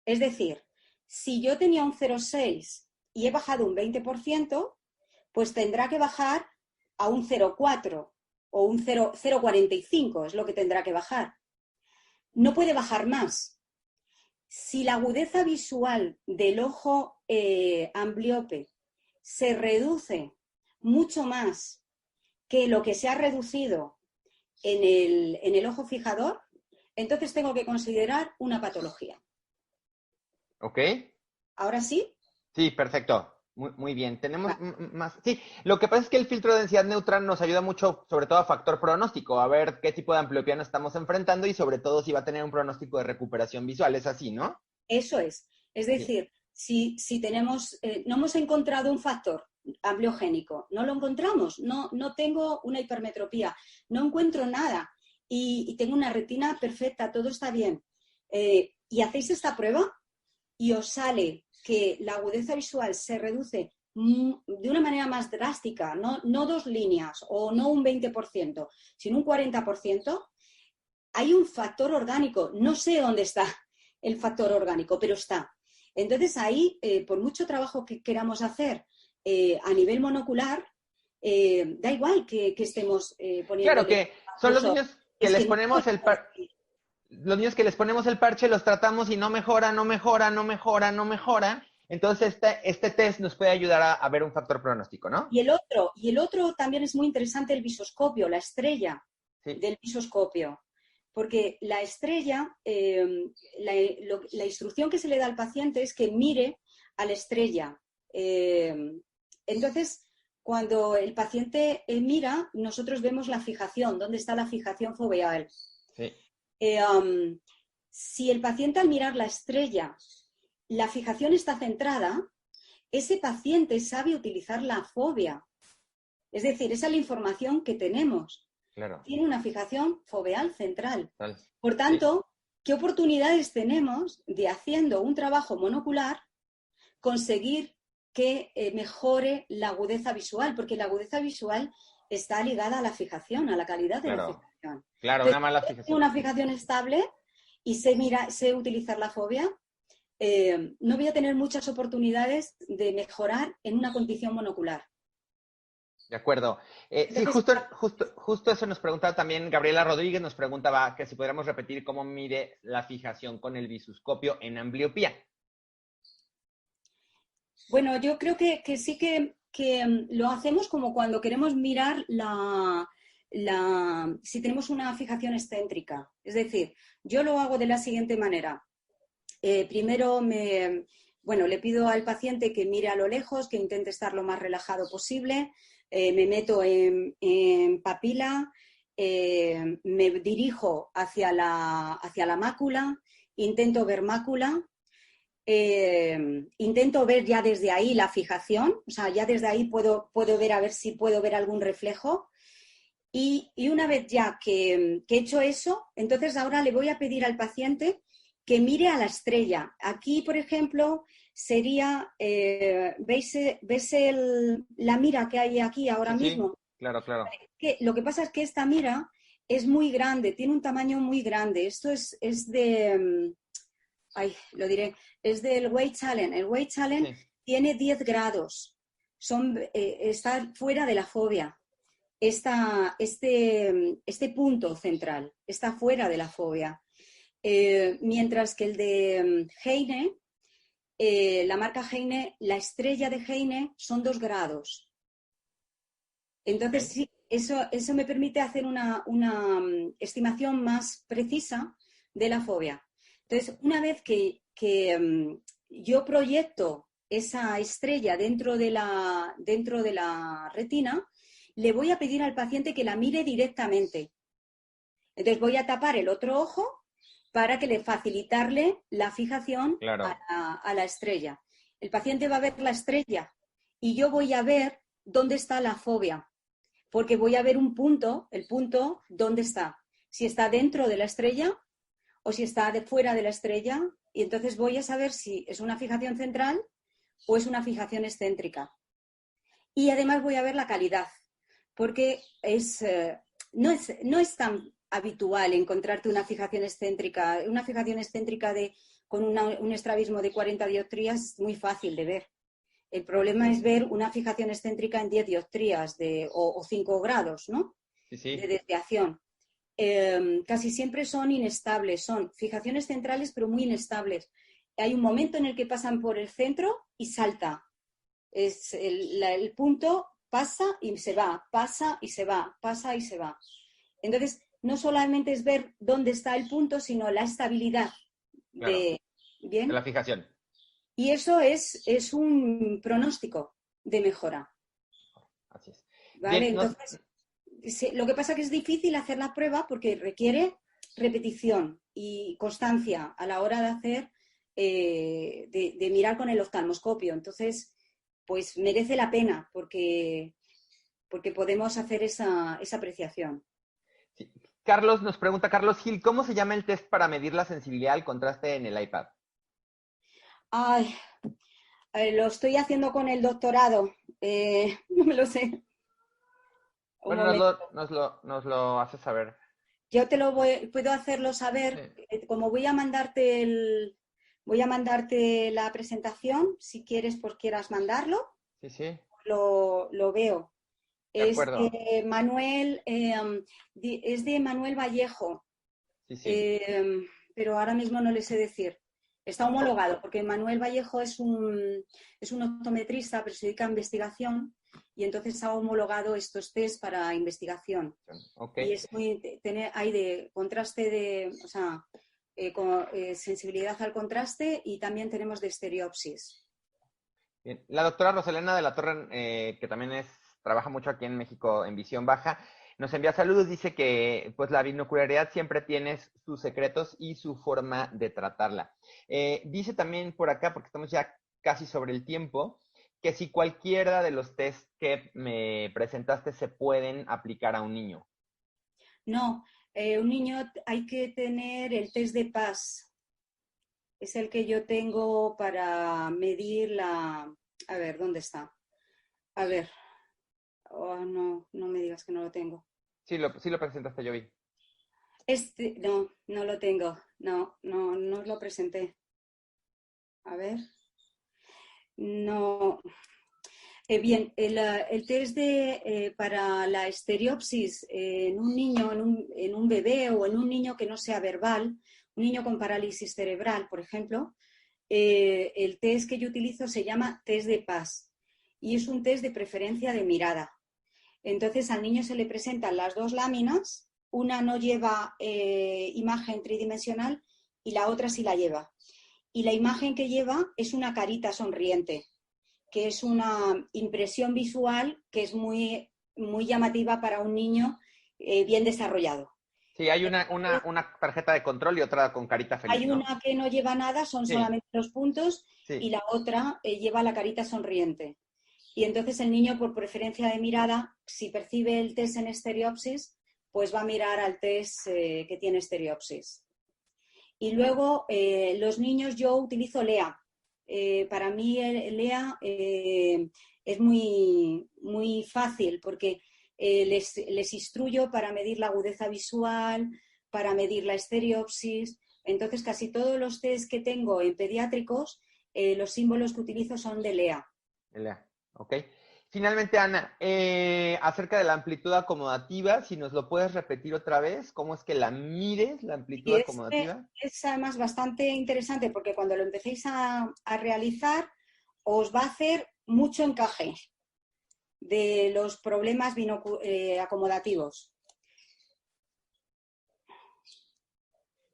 Es decir, si yo tenía un 0,6 y he bajado un 20%, pues tendrá que bajar a un 0,4 o un 0,45, es lo que tendrá que bajar. No puede bajar más. Si la agudeza visual del ojo ambliope se reduce mucho más que lo que se ha reducido en el ojo fijador, entonces tengo que considerar una patología. ¿Ok? ¿Ahora sí? Sí, perfecto. Muy bien. Tenemos más. Sí, lo que pasa es que el filtro de densidad neutra nos ayuda mucho, sobre todo a factor pronóstico, a ver qué tipo de ambliopía nos estamos enfrentando y sobre todo si va a tener un pronóstico de recuperación visual. Es así, ¿no? Eso es. Es decir, si tenemos, no hemos encontrado un factor ambliogénico, no lo encontramos, no tengo una hipermetropía, no encuentro nada y tengo una retina perfecta, todo está bien. Y hacéis esta prueba y os sale que la agudeza visual se reduce de una manera más drástica, no 2 líneas o no un 20%, sino un 40%, hay un factor orgánico. No sé dónde está el factor orgánico, pero está. Entonces ahí, por mucho trabajo que queramos hacer a nivel monocular, da igual que estemos poniendo... Claro que son los niños que les ponemos el parche. Los niños que les ponemos el parche, los tratamos y no mejora. Entonces, este test nos puede ayudar a ver un factor pronóstico, ¿no? Y el otro también es muy interesante, el visoscopio, la estrella del visoscopio. Porque la estrella, la instrucción que se le da al paciente es que mire a la estrella. Entonces, cuando el paciente mira, nosotros vemos la fijación, dónde está la fijación foveal. Sí. Si el paciente al mirar la estrella, la fijación está centrada, ese paciente sabe utilizar la fobia. Es decir, esa es la información que tenemos. Claro. Tiene una fijación foveal central. Vale. Por tanto, ¿qué oportunidades tenemos de, haciendo un trabajo monocular, conseguir que mejore la agudeza visual? Porque la agudeza visual está ligada a la fijación, a la calidad de la fijación. Claro, entonces, una mala fijación. Una fijación estable y sé utilizar la fobia, no voy a tener muchas oportunidades de mejorar en una condición monocular. De acuerdo. Sí, justo eso nos preguntaba también Gabriela Rodríguez, nos preguntaba que si podríamos repetir cómo mide la fijación con el visuscopio en ambliopía. Bueno, yo creo que sí que lo hacemos como cuando queremos mirar si tenemos una fijación excéntrica. Es decir, yo lo hago de la siguiente manera. Primero le pido al paciente que mire a lo lejos, que intente estar lo más relajado posible. me meto en papila, me dirijo hacia la mácula, intento ver mácula, intento ver ya desde ahí la fijación, o sea, ya desde ahí puedo ver a ver si puedo ver algún reflejo. Y una vez ya que he hecho eso, entonces ahora le voy a pedir al paciente que mire a la estrella. Aquí, por ejemplo, sería, ¿veis la mira que hay aquí ahora mismo? Sí, claro, claro. Lo que pasa es que esta mira es muy grande, tiene un tamaño muy grande. Esto es de, lo diré, es del Weight Challenge. El Weight Challenge Sí. tiene 10 grados, está fuera de la fobia. Este punto central está fuera de la fobia. Mientras que el de Heine, la marca Heine, la estrella de Heine son 2 grados. Entonces, sí, eso me permite hacer una estimación más precisa de la fobia. Entonces, una vez que yo proyecto esa estrella dentro de la retina, le voy a pedir al paciente que la mire directamente. Entonces, voy a tapar el otro ojo para que le facilitarle la fijación a la estrella. El paciente va a ver la estrella y yo voy a ver dónde está la fobia, porque voy a ver un punto, el punto, dónde está. Si está dentro de la estrella o si está fuera de la estrella, y entonces voy a saber si es una fijación central o es una fijación excéntrica. Y además voy a ver la calidad, porque no es tan habitual encontrarte una fijación excéntrica. Una fijación excéntrica con un estrabismo de 40 dioptrías es muy fácil de ver. El problema es ver una fijación excéntrica en 10 dioptrías o 5 grados, ¿no? Sí. De desviación. Casi siempre son inestables, son fijaciones centrales pero muy inestables. Hay un momento en el que pasan por el centro y salta. El punto pasa y se va, pasa y se va, pasa y se va. Entonces, no solamente es ver dónde está el punto, sino la estabilidad de la fijación. Y eso es un pronóstico de mejora. Así es. ¿Vale? Bien, Entonces, lo que pasa es que es difícil hacer la prueba porque requiere repetición y constancia a la hora de hacer, de mirar con el oftalmoscopio. Entonces, pues merece la pena porque podemos hacer esa apreciación. Sí. Carlos nos pregunta, Carlos Gil, ¿cómo se llama el test para medir la sensibilidad al contraste en el iPad? Ay, lo estoy haciendo con el doctorado. No me lo sé. Bueno, nos lo haces saber. Yo puedo hacerlo saber, como voy a mandarte la presentación, si quieres, pues quieras mandarlo. Sí. Lo veo. De acuerdo. Es de Manuel Vallejo. Sí. Pero ahora mismo no le sé decir. Está homologado, porque Manuel Vallejo es un optometrista, pero se dedica a investigación, y entonces ha homologado estos test para investigación. Okay. Y es hay de contraste sensibilidad al contraste, y también tenemos de estereopsis. Bien. La doctora Roselena de la Torre, que también trabaja mucho aquí en México en visión baja, nos envía saludos, dice que pues la binocularidad siempre tiene sus secretos y su forma de tratarla. Dice también por acá, porque estamos ya casi sobre el tiempo, que si cualquiera de los test que me presentaste se pueden aplicar a un niño. No, un niño hay que tener el test de PAS. Es el que yo tengo para medir la... A ver, ¿dónde está? A ver. Oh, no me digas que no lo tengo. Sí lo presentaste, yo vi. No lo tengo. No lo presenté. A ver. No. Bien, el test para la estereopsis en un niño, en un bebé o en un niño que no sea verbal, un niño con parálisis cerebral, por ejemplo, el test que yo utilizo se llama test de PAS y es un test de preferencia de mirada. Entonces al niño se le presentan las dos láminas, una no lleva imagen tridimensional y la otra sí la lleva. Y la imagen que lleva es una carita sonriente. que es una impresión visual que es muy, muy llamativa para un niño bien desarrollado. Sí, hay una tarjeta de control y otra con carita feliz, Hay ¿no? una que no lleva nada, son Sí, solamente los puntos, y sí. la otra lleva la carita sonriente. Y entonces el niño, por preferencia de mirada, si percibe el test en estereopsis, pues va a mirar al test que tiene estereopsis. Y luego los niños yo utilizo LEA. Para mí LEA es muy, muy fácil porque les instruyo para medir la agudeza visual, para medir la estereopsis. Entonces casi todos los test que tengo en pediátricos, los símbolos que utilizo son de LEA. Lea, ok. Finalmente, Ana, acerca de la amplitud acomodativa, si nos lo puedes repetir otra vez, ¿cómo es que la mides, la amplitud Y acomodativa? es además bastante interesante porque cuando lo empecéis a realizar os va a hacer mucho encaje de los problemas acomodativos.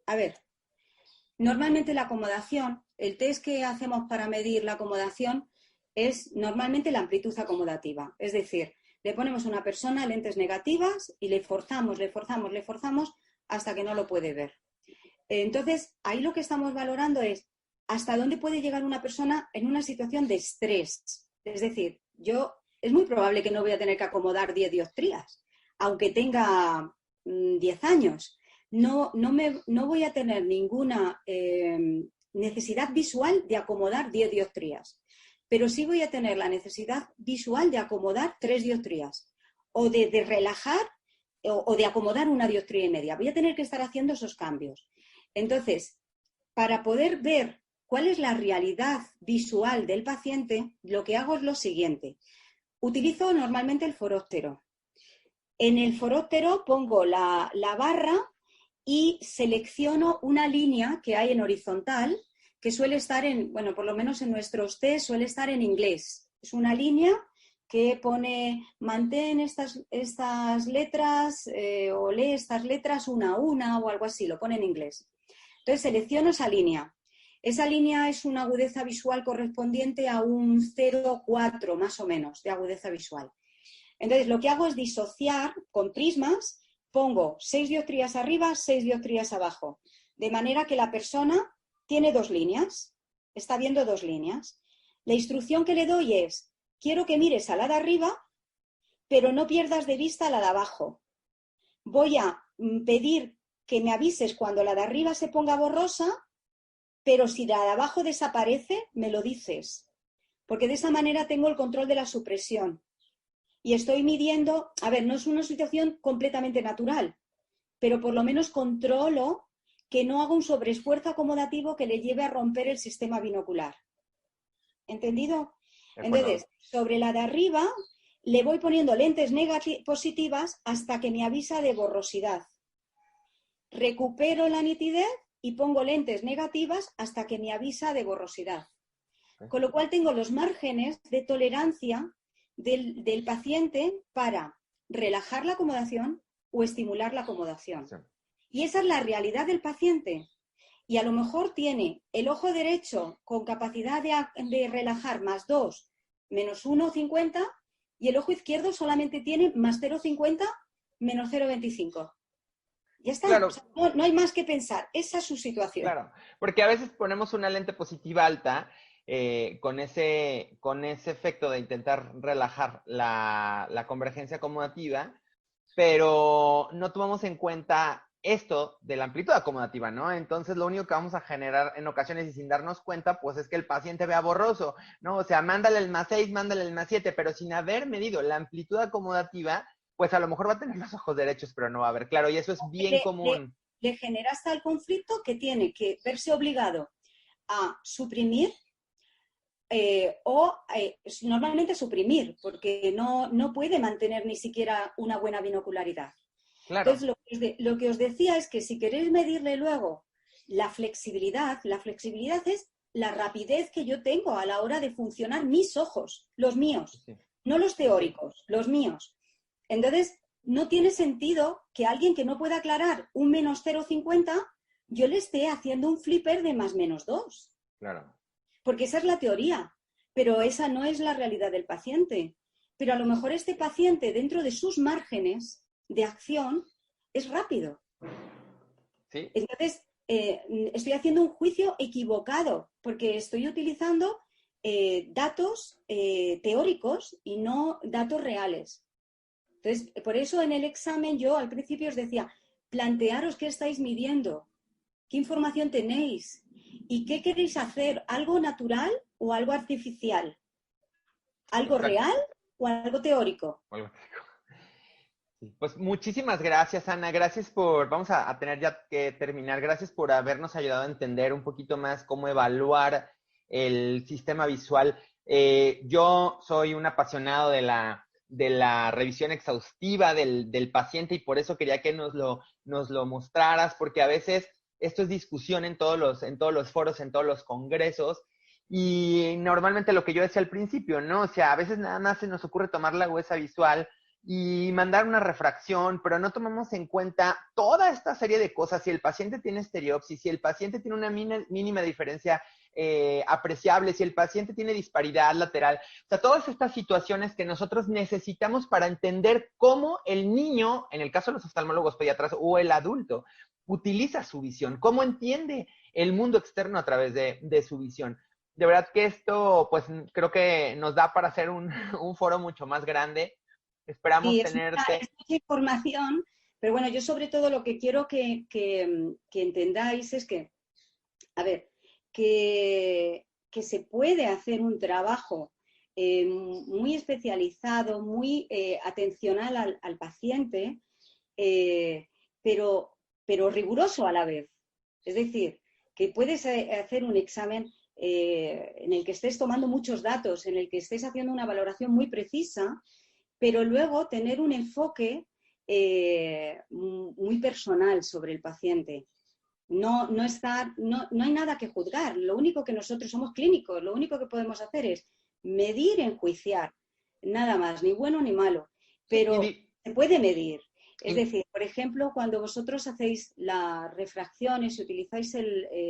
A ver, normalmente la acomodación, el test que hacemos para medir la acomodación es normalmente la amplitud acomodativa. Es decir, le ponemos a una persona lentes negativas y le forzamos hasta que no lo puede ver. Entonces, ahí lo que estamos valorando es hasta dónde puede llegar una persona en una situación de estrés. Es decir, es muy probable que no voy a tener que acomodar 10 dioptrías, aunque tenga 10 años. No voy a tener ninguna necesidad visual de acomodar 10 dioptrías, pero sí voy a tener la necesidad visual de acomodar 3 dioptrías o de relajar o de acomodar una dioptría y media. Voy a tener que estar haciendo esos cambios. Entonces, para poder ver cuál es la realidad visual del paciente, lo que hago es lo siguiente. Utilizo normalmente el foróptero. En el foróptero pongo la barra y selecciono una línea que hay en horizontal que suele estar bueno, por lo menos en nuestros test suele estar en inglés. Es una línea que pone mantén estas letras o lee estas letras una a una o algo así, lo pone en inglés. Entonces selecciono esa línea. Esa línea es una agudeza visual correspondiente a un 0,4 más o menos de agudeza visual. Entonces lo que hago es disociar con prismas, pongo 6 dioptrías arriba, 6 dioptrías abajo, de manera que la persona tiene 2 líneas, está viendo 2 líneas. La instrucción que le doy es, quiero que mires a la de arriba, pero no pierdas de vista a la de abajo. Voy a pedir que me avises cuando la de arriba se ponga borrosa, pero si la de abajo desaparece, me lo dices, porque de esa manera tengo el control de la supresión. Y estoy midiendo, a ver, no es una situación completamente natural, pero por lo menos controlo que no haga un sobreesfuerzo acomodativo que le lleve a romper el sistema binocular. ¿Entendido? Entonces, sobre la de arriba le voy poniendo lentes positivas hasta que me avisa de borrosidad. Recupero la nitidez y pongo lentes negativas hasta que me avisa de borrosidad. Con lo cual tengo los márgenes de tolerancia del paciente para relajar la acomodación o estimular la acomodación. Sí. Y esa es la realidad del paciente. Y a lo mejor tiene el ojo derecho con capacidad de relajar más 2, menos 1,50 y el ojo izquierdo solamente tiene más 0,50, menos 0,25. Ya está, claro. O sea, no hay más que pensar, esa es su situación. Claro, porque a veces ponemos una lente positiva alta con ese efecto de intentar relajar la convergencia acomodativa, pero no tomamos en cuenta esto de la amplitud acomodativa, ¿no? Entonces lo único que vamos a generar en ocasiones y sin darnos cuenta, pues es que el paciente vea borroso, ¿no? O sea, mándale el más 6, mándale el más 7, pero sin haber medido la amplitud acomodativa, pues a lo mejor va a tener los ojos derechos, pero no va a ver. Claro, y eso es bien común. Le genera hasta el conflicto que tiene que verse obligado a suprimir normalmente suprimir, porque no puede mantener ni siquiera una buena binocularidad. Claro. Entonces, lo que os decía es que si queréis medirle luego la flexibilidad es la rapidez que yo tengo a la hora de funcionar mis ojos, los míos, sí. No los teóricos, los míos. Entonces, no tiene sentido que alguien que no pueda aclarar un menos 0,50, yo le esté haciendo un flipper de más menos 2. Claro. Porque esa es la teoría. pero esa no es la realidad del paciente. Pero a lo mejor este paciente, dentro de sus márgenes de acción, es rápido. Sí. Entonces, estoy haciendo un juicio equivocado porque estoy utilizando datos teóricos y no datos reales. Entonces, por eso en el examen yo al principio os decía, plantearos qué estáis midiendo, qué información tenéis y qué queréis hacer, algo natural o algo artificial, algo Exacto. real o algo teórico. Pues muchísimas gracias, Ana. Gracias vamos a tener ya que terminar. Gracias por habernos ayudado a entender un poquito más cómo evaluar el sistema visual. Yo soy un apasionado de la revisión exhaustiva del paciente y por eso quería que nos lo mostraras, porque a veces esto es discusión en todos los foros, en todos los congresos. Y normalmente lo que yo decía al principio, ¿no? O sea, a veces nada más se nos ocurre tomar la huesa visual y mandar una refracción, pero no tomamos en cuenta toda esta serie de cosas. Si el paciente tiene estereopsis, si el paciente tiene una mínima diferencia apreciable, si el paciente tiene disparidad lateral, o sea, todas estas situaciones que nosotros necesitamos para entender cómo el niño, en el caso de los oftalmólogos pediatras, o el adulto, utiliza su visión, cómo entiende el mundo externo a través de su visión. De verdad que esto, pues, creo que nos da para hacer un foro mucho más grande. Esperamos Sí, tenerte. es mucha información, pero bueno, yo sobre todo lo que quiero que entendáis es que, a ver, que se puede hacer un trabajo muy especializado, muy atencional al paciente, eh, pero riguroso a la vez. Es decir, que puedes hacer un examen en el que estés tomando muchos datos, en el que estés haciendo una valoración muy precisa, pero luego tener un enfoque muy personal sobre el paciente. No hay nada que juzgar. Lo único que nosotros somos clínicos, lo único que podemos hacer es medir, enjuiciar. Nada más, ni bueno ni malo. Pero se puede medir. Es decir, por ejemplo, cuando vosotros hacéis las refracciones y utilizáis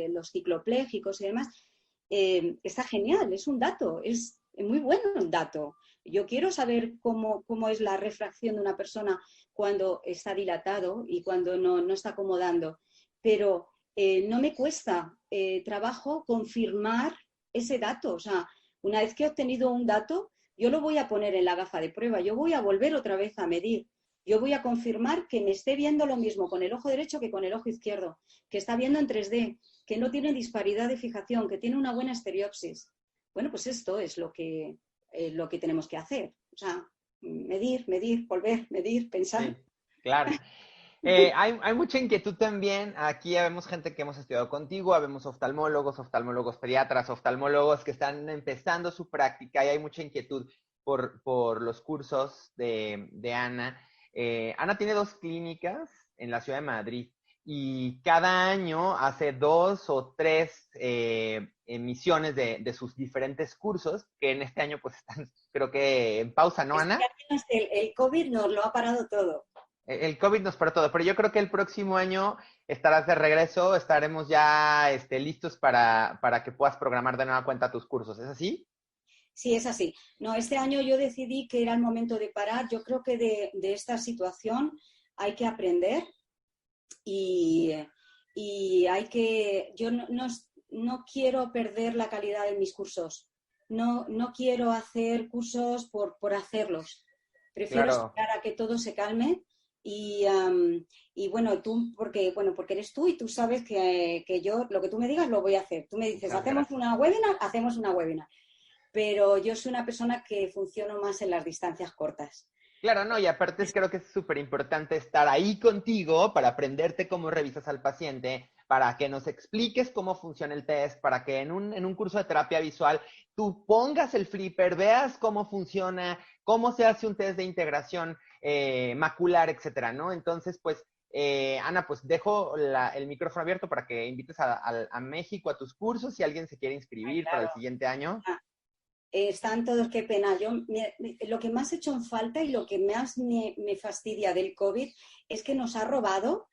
los cicloplégicos y demás, está genial, es un dato, es muy bueno un dato. Yo quiero saber cómo es la refracción de una persona cuando está dilatado y cuando no está acomodando, pero no me cuesta trabajo confirmar ese dato. O sea, una vez que he obtenido un dato, yo lo voy a poner en la gafa de prueba, yo voy a volver otra vez a medir. Yo voy a confirmar que me esté viendo lo mismo con el ojo derecho que con el ojo izquierdo, que está viendo en 3D, que no tiene disparidad de fijación, que tiene una buena estereopsis. Bueno, pues esto es lo que tenemos que hacer. O sea, medir, volver, medir, pensar. Sí, claro. Hay mucha inquietud también. Aquí vemos gente que hemos estudiado contigo, vemos oftalmólogos pediatras, oftalmólogos que están empezando su práctica y hay mucha inquietud por los cursos de Ana. Ana tiene 2 clínicas en la ciudad de Madrid y cada año hace 2 o 3 emisiones de sus diferentes cursos, que en este año pues están, creo que en pausa, ¿no, Ana? El COVID nos lo ha parado todo. El COVID nos paró todo, pero yo creo que el próximo año estarás de regreso, estaremos ya listos para que puedas programar de nueva cuenta tus cursos, ¿es así? Sí, es así. No, este año yo decidí que era el momento de parar. Yo creo que de esta situación hay que aprender y hay que... Yo no quiero perder la calidad de mis cursos. No quiero hacer cursos por hacerlos. Prefiero Claro. esperar a que todo se calme y bueno, porque eres tú y tú sabes que yo lo que tú me digas lo voy a hacer. Tú me dices, Muchas hacemos gracias. una webinar. Pero yo soy una persona que funciono más en las distancias cortas. Claro, no, y aparte creo que es súper importante estar ahí contigo para aprenderte cómo revisas al paciente, para que nos expliques cómo funciona el test, para que en un curso de terapia visual tú pongas el flipper, veas cómo funciona, cómo se hace un test de integración macular, etcétera, ¿no? Entonces, pues, Ana, pues dejo el micrófono abierto para que invites a México a tus cursos si alguien se quiere Ay, inscribir para el claro. siguiente año. Están todos, qué pena. Lo que más he hecho en falta y lo que más me fastidia del COVID es que nos ha robado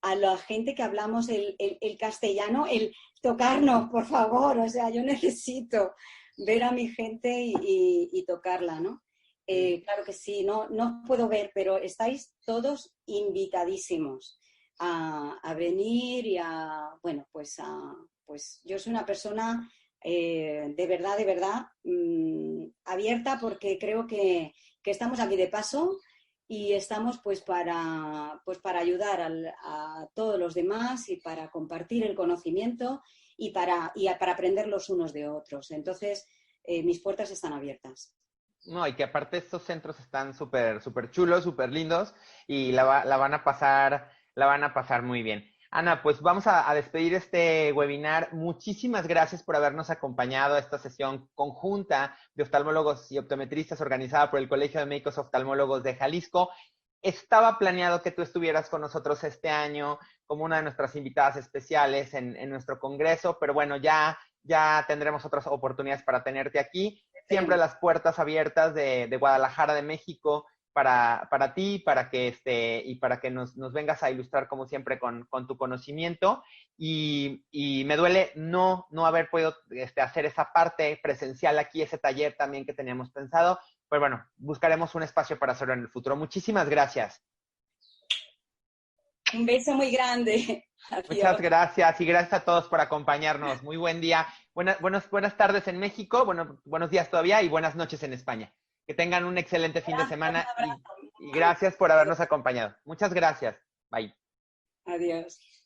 a la gente que hablamos el castellano, el tocarnos, por favor. O sea, yo necesito ver a mi gente y tocarla, ¿no? Claro que sí, no puedo ver, pero estáis todos invitadísimos a venir y bueno, pues yo soy una persona de verdad, abierta porque creo que estamos aquí de paso y estamos pues para ayudar a todos los demás y para compartir el conocimiento y para aprender los unos de otros. Entonces, mis puertas están abiertas. No, y que aparte estos centros están súper, súper chulos, súper lindos y la van a pasar muy bien. Ana, pues vamos a despedir este webinar. Muchísimas gracias por habernos acompañado a esta sesión conjunta de oftalmólogos y optometristas organizada por el Colegio de Médicos Oftalmólogos de Jalisco. Estaba planeado que tú estuvieras con nosotros este año como una de nuestras invitadas especiales en nuestro congreso, pero bueno, ya tendremos otras oportunidades para tenerte aquí. Siempre las puertas abiertas de Guadalajara, de México, para ti, y para que nos vengas a ilustrar como siempre con tu conocimiento. Y me duele no haber podido hacer esa parte presencial aquí, ese taller también que teníamos pensado. Pero bueno, buscaremos un espacio para hacerlo en el futuro. Muchísimas gracias. Un beso muy grande. Muchas Adiós. gracias y gracias a todos por acompañarnos. Muy buen día. Buenas tardes en México, buenos días todavía y buenas noches en España. Que tengan un excelente fin de semana y gracias por habernos acompañado. Muchas gracias. Bye. Adiós.